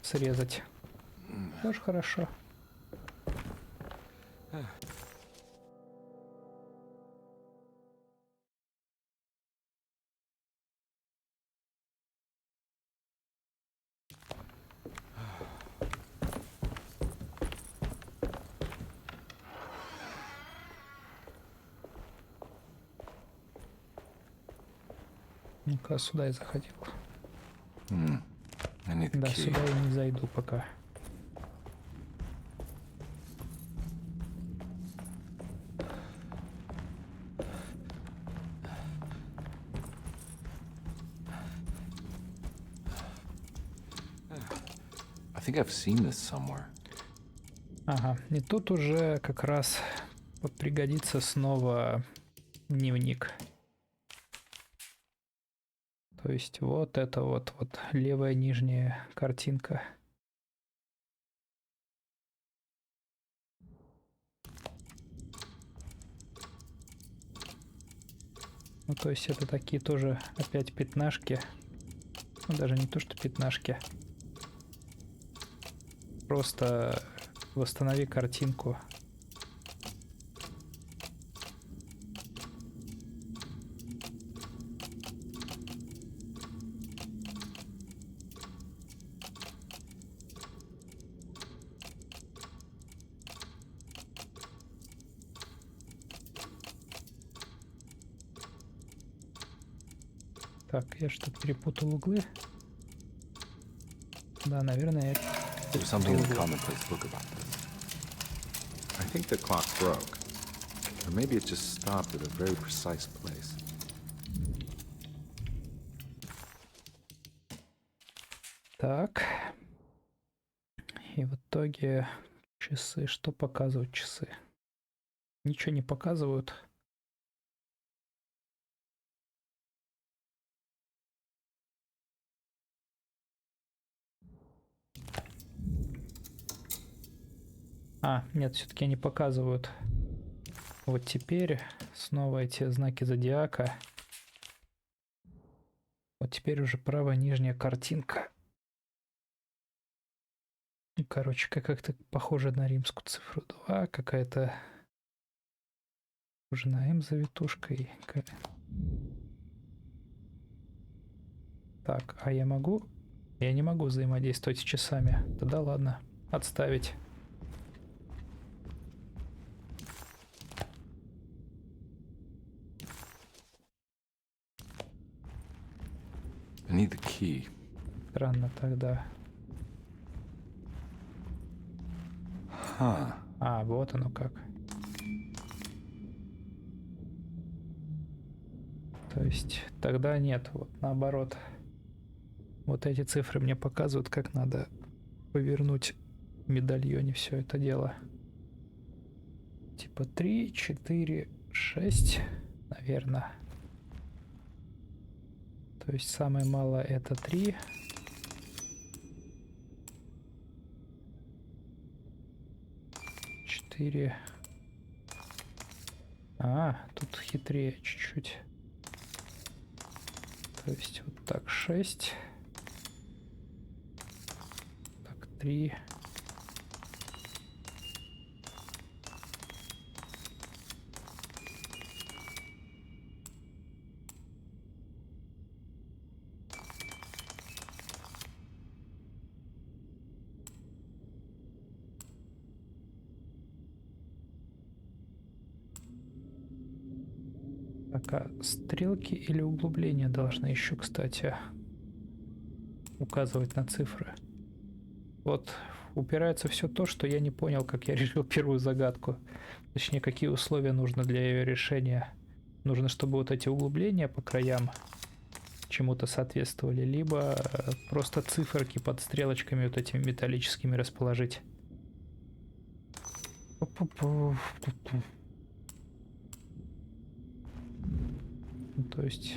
срезать. Тоже хорошо. Ну-ка, сюда я заходил. Да, сюда я не зайду пока. I think I've seen this somewhere. Ага, и тут уже как раз вот пригодится снова дневник. То есть вот это вот левая нижняя картинка. Ну, то есть это такие тоже опять пятнашки. Ну, даже не то, что пятнашки. Просто восстанови картинку. Так, я что-то перепутал углы. Да, наверное, это... There's something in the commonplace book about this. I think the clock broke. Or maybe it just stopped at a very precise place. Так. И в итоге часы. Что показывают часы? Ничего не показывают. А, нет, все-таки они показывают. Вот теперь снова эти знаки зодиака. Вот теперь уже правая нижняя картинка. Короче, как-то похоже на римскую цифру 2. Какая-то уже на М завитушкой. Так, а я могу? Я не могу взаимодействовать с часами. Тогда ладно, отставить. I need the key. Странно тогда. А, вот оно как. То есть тогда нет, вот наоборот. Вот эти цифры мне показывают, как надо повернуть в медальоне все это дело. Типа 3, 4, 6, наверное. То есть самое малое это 3. А, тут хитрее чуть-чуть. То есть вот так 6. Так 3. Так, а стрелки или углубления должны еще, кстати, указывать на цифры. Вот упирается все то, что я не понял, как я решил первую загадку. Точнее, какие условия нужно для ее решения. Нужно, чтобы вот эти углубления по краям чему-то соответствовали, либо просто циферки под стрелочками вот этими металлическими расположить. То есть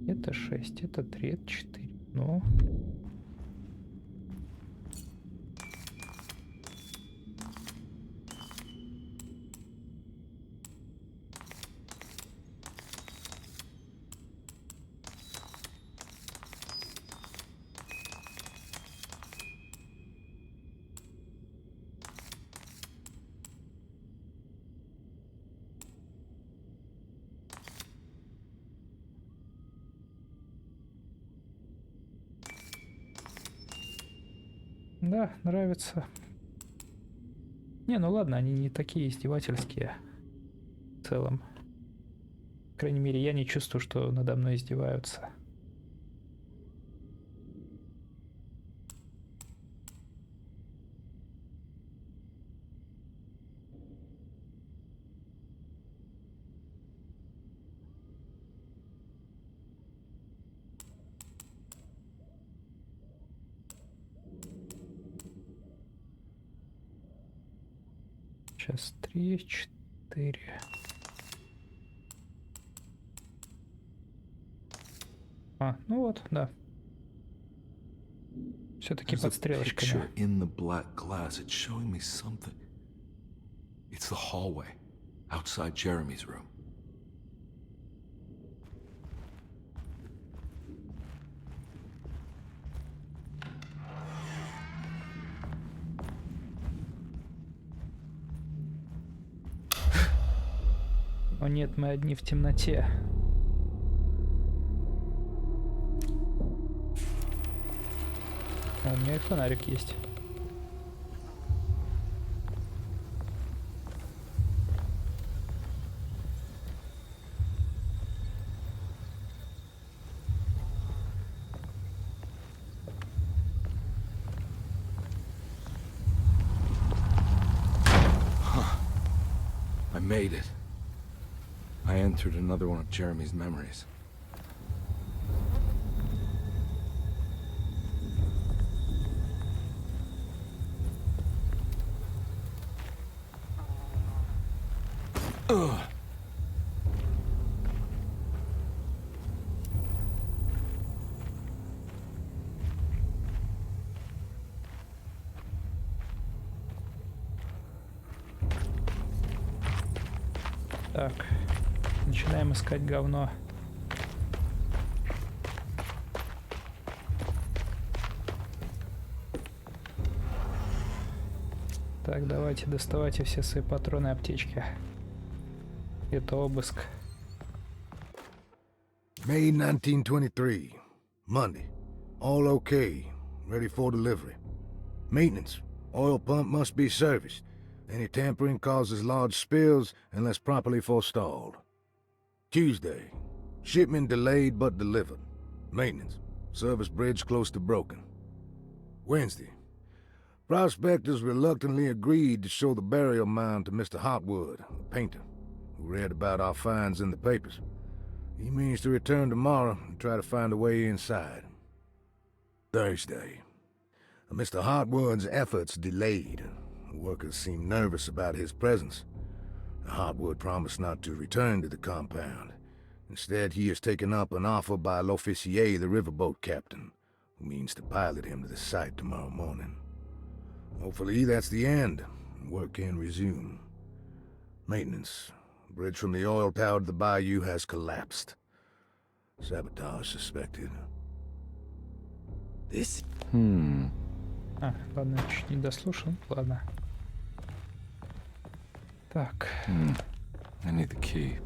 это 6, это 3, это 4. Ну. Да, нравится. Не, ну ладно, они не такие издевательские в целом. По крайней мере, я не чувствую, что надо мной издеваются. Сейчас 3, 4. А, ну вот, да. Все-таки под стрелочками. In the black glass, it's showing me something. It's the hallway outside Jeremy's room. О нет, мы одни в темноте. А у меня и фонарик есть. I made it. I entered another one of Jeremy's memories. Ugh. Так, начинаем искать говно. Так, давайте доставайте все свои патроны и аптечки. Это обыск. May 1923. Monday. All okay. Ready for delivery. Maintenance. Oil pump must be serviced. Any tampering causes large spills unless properly forestalled. Tuesday. Shipment delayed but delivered. Maintenance. Service bridge close to broken. Wednesday. Prospectors reluctantly agreed to show the burial mound to Mr. Hotwood, a painter, who read about our finds in the papers. He means to return tomorrow and try to find a way inside. Thursday. Mr. Hotwood's efforts delayed. The workers seemed nervous about his presence. Hotwood promised not to return to the compound. Instead, he has taken up an offer by L'Officier, the riverboat captain, who means to pilot him to the site tomorrow morning. Hopefully that's the end, and work can resume. Maintenance. Bridge from the oil tower to the bayou has collapsed. Sabotage suspected. This... А, ладно, я чуть не дослушал. Ладно. Так. I need the key.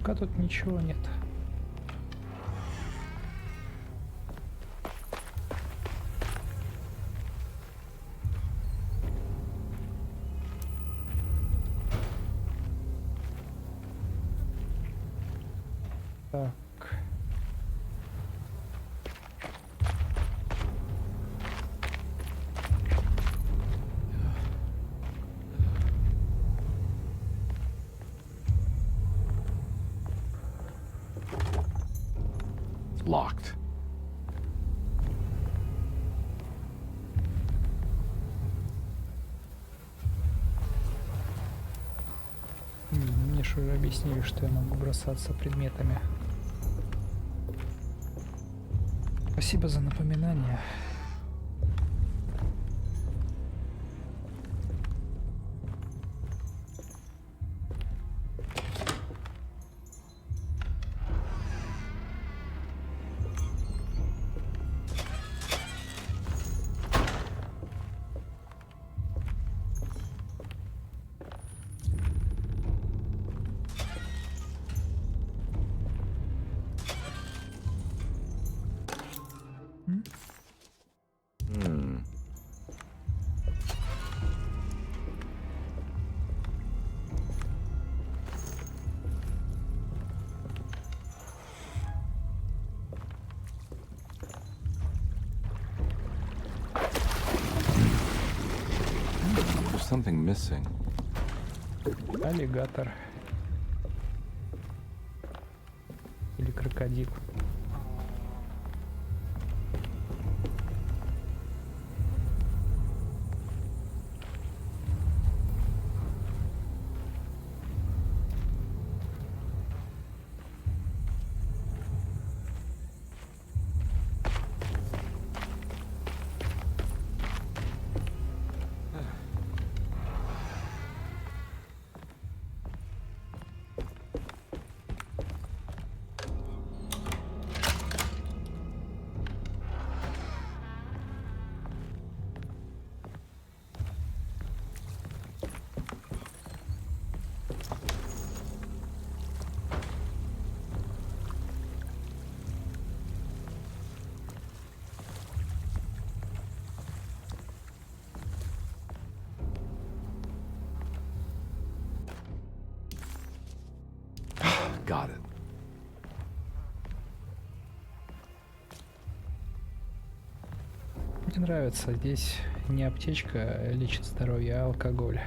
Пока тут ничего нет. Так. Locked. Мне же уже объяснили, что я могу бросаться предметами. Спасибо за напоминание. There's something missing. Аллигатор. Или крокодил. got it. Мне нравится, здесь не аптечка лечит здоровье, а алкоголь.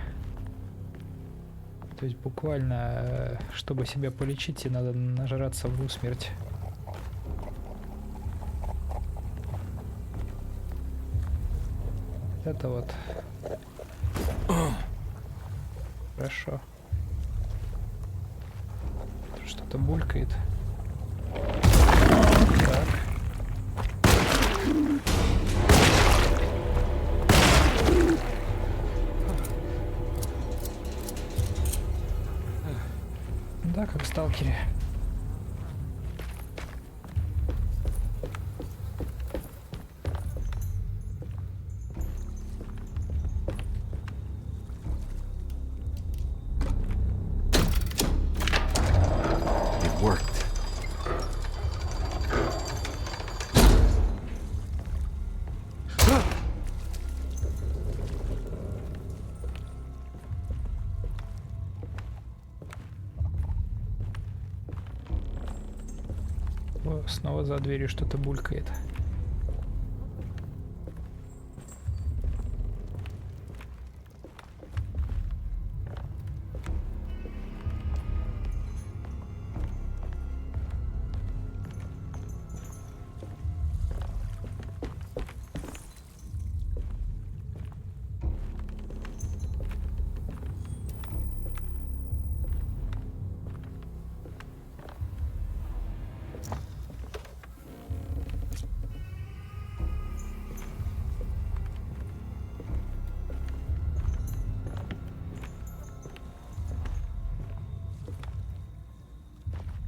То есть буквально, чтобы себя полечить, тебе надо нажраться в усмерть. Это вот. Хорошо. Что-то булькает. Так. Да, как в сталкере. It worked. О, снова за дверью что-то булькает.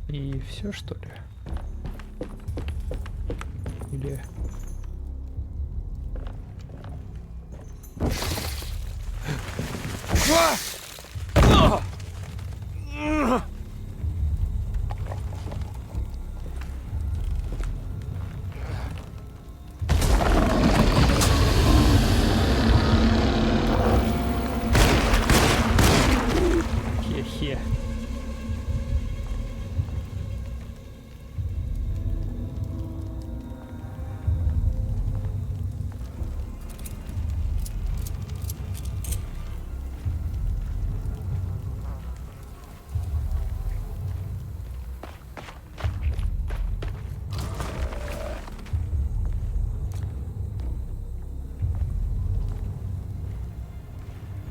И все, что ли? Или... Хе-хе.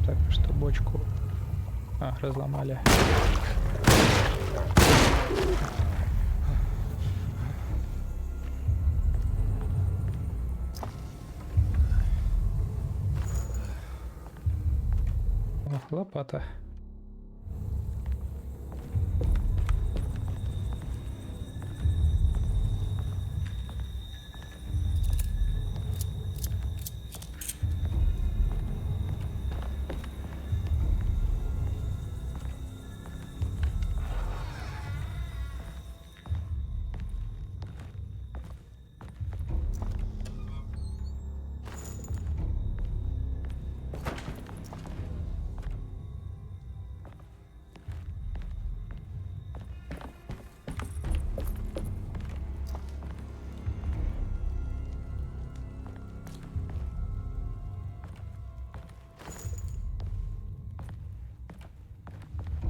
Так, что бочку... А, разломали. О, лопата.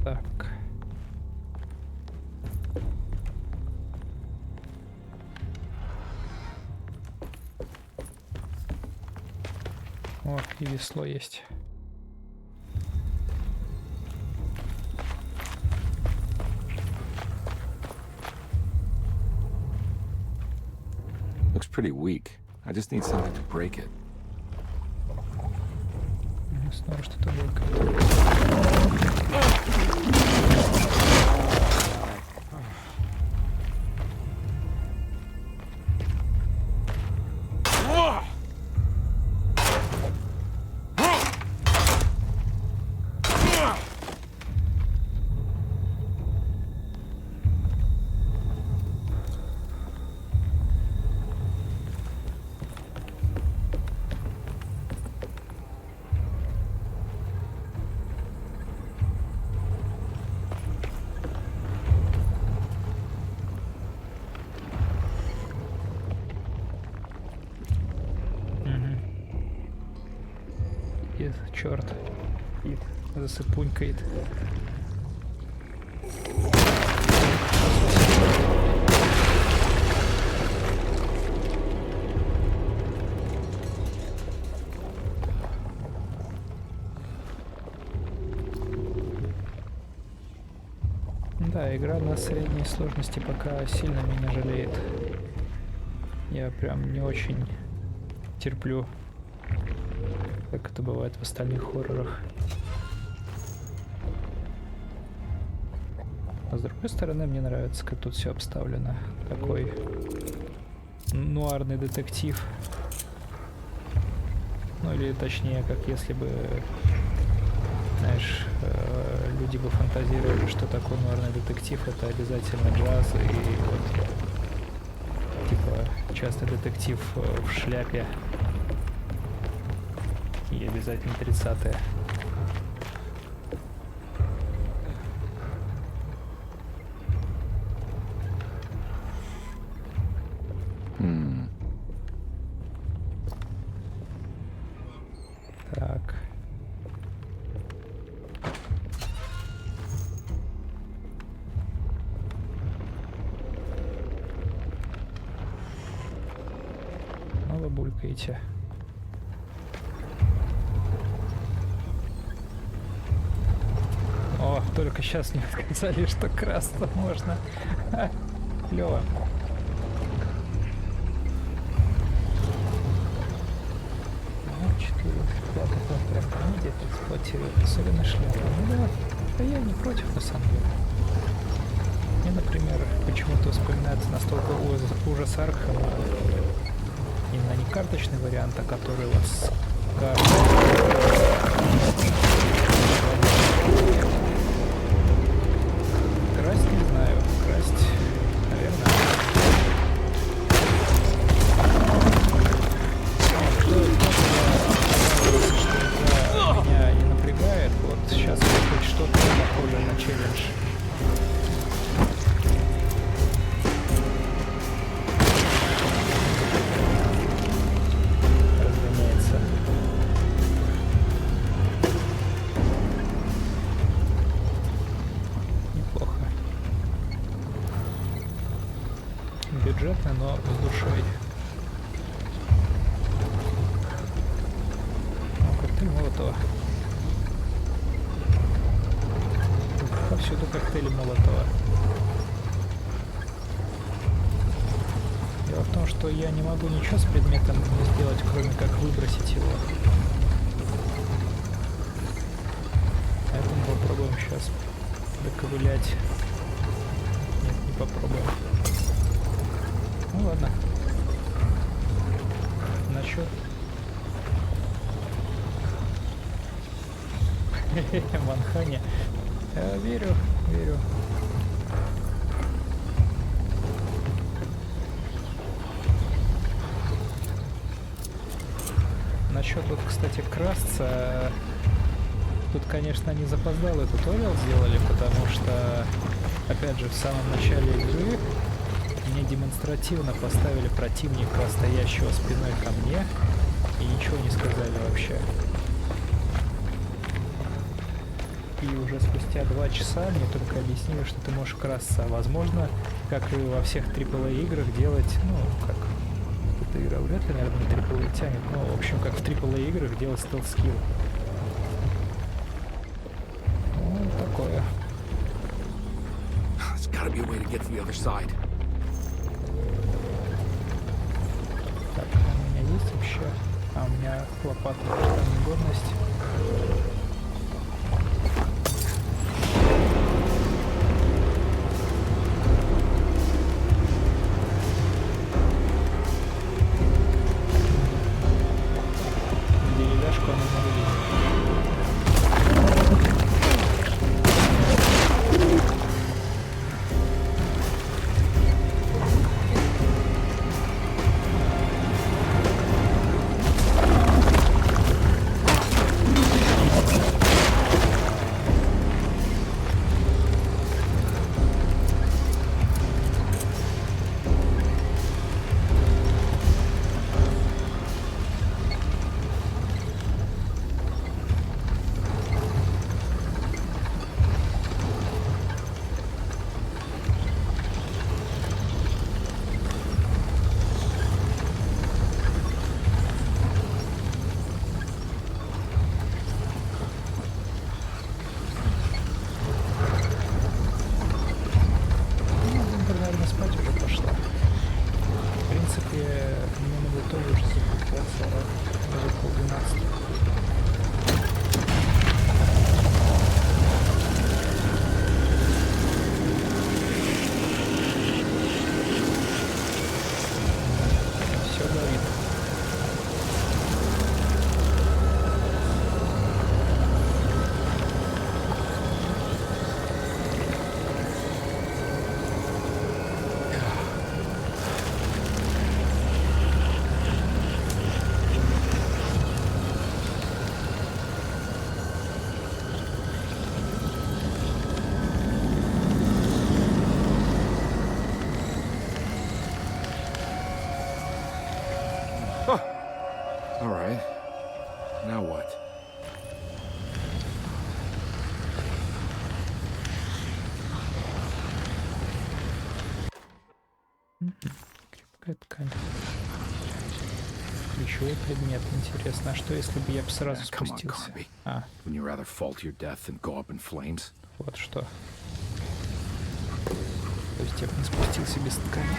Так. О, и весло есть. Looks pretty weak. I just need something to break it. Снова что-то булькает. черт. Кит засыпунькает. Да, игра на средней сложности пока сильно меня жалеет. Я прям не очень терплю, как это бывает в остальных хоррорах. А с другой стороны, мне нравится, как тут все обставлено. Такой нуарный детектив. Ну или точнее, как если бы, знаешь, люди бы фантазировали, что такое нуарный детектив, это обязательно джаз и вот типа часто детектив в шляпе и обязательно 30-е. Так. Ну, вы булькаете. О, только сейчас мне сказали, что красться можно. Клево. Эксплуатирует особенно шляпу. Ну да, а я не против на самом деле. Мне, например, почему-то вспоминается настолько ужас Аркхема. Именно не карточный вариант, а который вот с красть не знаю. Красть, наверное. Меня не напрягает. Вот сейчас хоть что-то похожее на челлендж. Разгоняется. Неплохо. Бюджетно, но с душой. Молотова. Повсюду коктейли Молотова. Дело в том, что я не могу ничего с предметом сделать, кроме как выбросить его. Поэтому попробуем сейчас доковылять. Нет, не попробуем. Ну ладно. Насчет Манхане. Верю, верю. Насчет вот, кстати, красться. Тут, конечно, они запоздалый туториал сделали, потому что, опять же, в самом начале игры мне демонстративно поставили противника, стоящего спиной ко мне, и ничего не сказали вообще. И уже спустя 2 часа мне только объяснили, что ты можешь красться. Возможно, как и во всех AAA играх, делать, ну, как эта игра вряд ли, наверное, на AAA тянет, но, в общем, как в AAA играх делать стелс-скилл. Ну, такое. Так, у меня есть вообще? А у меня лопата негодность. ключевой предмет. Интересно, а что если бы я бы сразу Come on, спустился? Carby. А, Wouldn't you rather fall to your death than go up in flames? вот что. То есть я бы не спустился без ткани.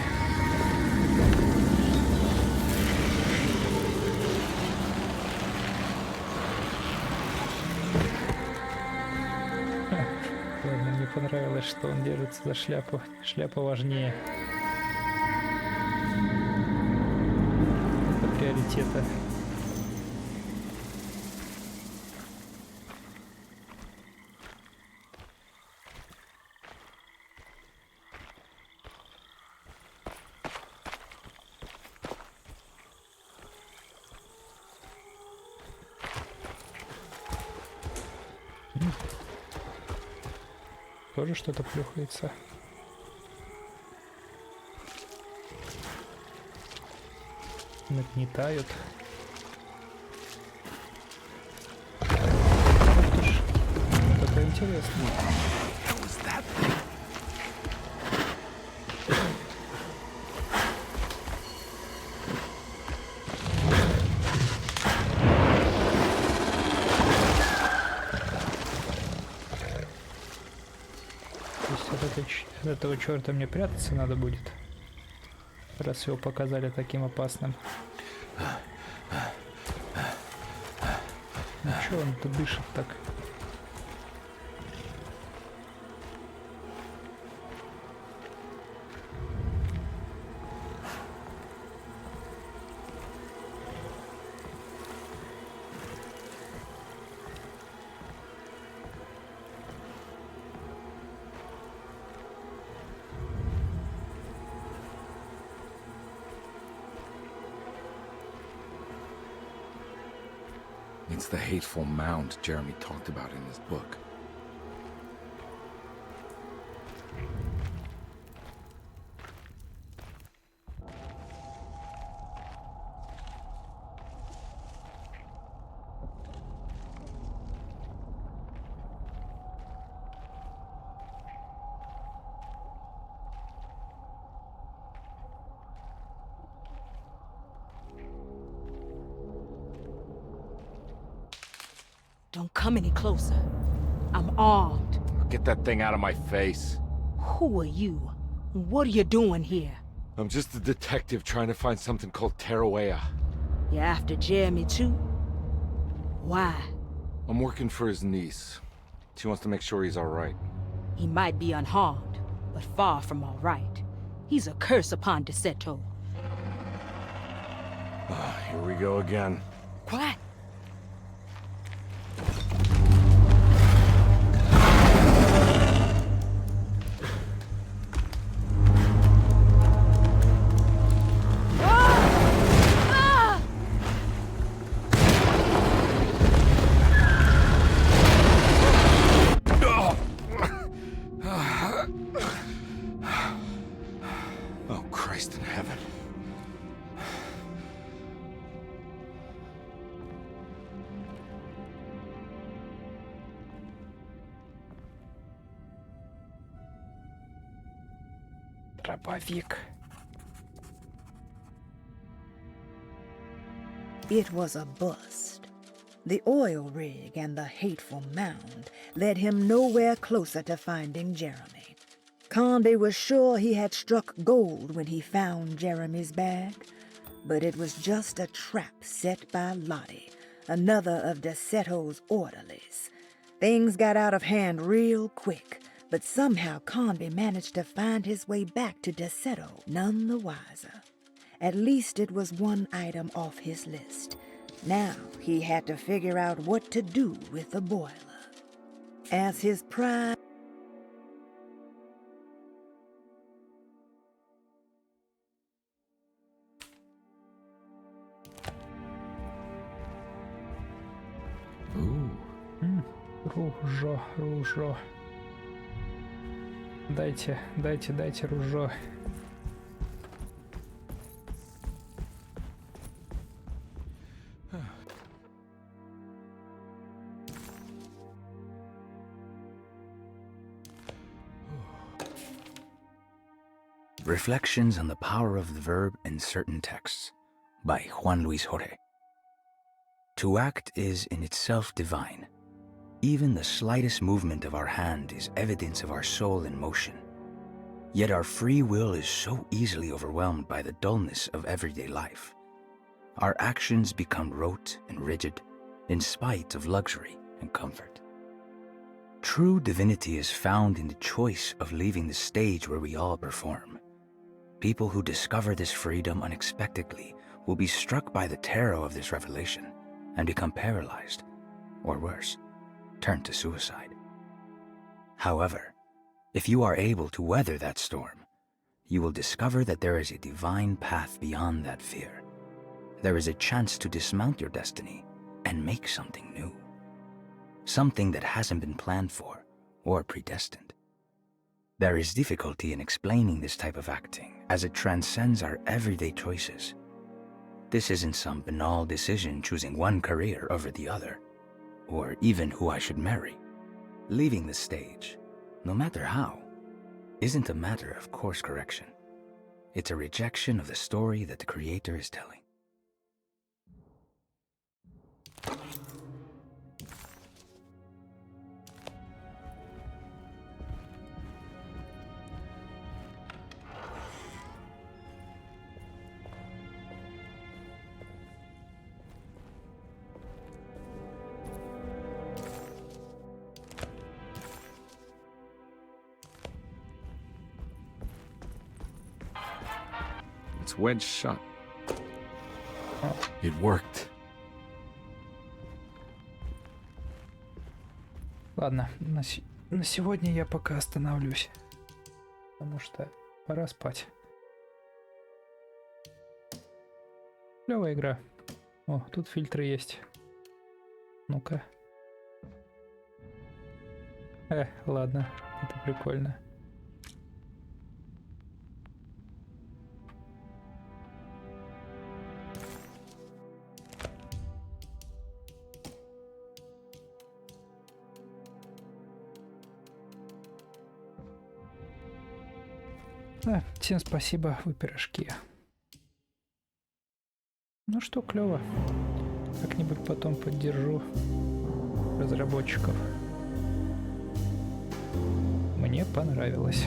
Ладно, мне понравилось, что он держится за шляпу. Шляпа важнее. Это приоритета. Тоже что-то плюхается. Нагнетают. Вот это интересно. От этого черта мне прятаться надо будет, раз его показали таким опасным. Ну чё он тут дышит так? It's the hateful mound Jeremy talked about in his book. Don't come any closer. I'm armed. Get that thing out of my face. Who are you? What are you doing here? I'm just a detective trying to find something called Tarawea. You after Jeremy too? Why? I'm working for his niece. She wants to make sure he's alright. He might be unharmed, but far from all right. He's a curse upon Deseto. Here we go again. Quiet. Oh, Christ in heaven. Дробовик. It was a bust. The oil rig and the hateful mound led him nowhere closer to finding Jeremy. Conde was sure he had struck gold when he found Jeremy's bag, but it was just a trap set by Lottie, another of Deseto's orderlies. Things got out of hand real quick, but somehow Conde managed to find his way back to Deseto none the wiser. At least it was one item off his list. Now he had to figure out what to do with the boiler. As his pride... Ружо, ружо. Дайте ружо. Reflections on the Power of the Verb in Certain Texts by Juan Luis Jorge. To act is in itself divine. Even the slightest movement of our hand is evidence of our soul in motion. Yet our free will is so easily overwhelmed by the dullness of everyday life. Our actions become rote and rigid, in spite of luxury and comfort. True divinity is found in the choice of leaving the stage where we all perform. People who discover this freedom unexpectedly will be struck by the terror of this revelation and become paralyzed, or worse, turn to suicide. However, if you are able to weather that storm, you will discover that there is a divine path beyond that fear. There is a chance to dismount your destiny and make something new. Something that hasn't been planned for or predestined. There is difficulty in explaining this type of acting as it transcends our everyday choices. This isn't some banal decision choosing one career over the other, or even who I should marry. Leaving the stage, no matter how, isn't a matter of course correction. It's a rejection of the story that the Creator is telling. It's wedged shut. It worked. Ладно, на сегодня я пока остановлюсь. Потому что пора спать. Клевая игра. О, тут фильтры есть. Ну-ка. Ладно, это прикольно. Всем спасибо, вы пирожки. Ну что, клево. Как-нибудь потом поддержу разработчиков. Мне понравилось.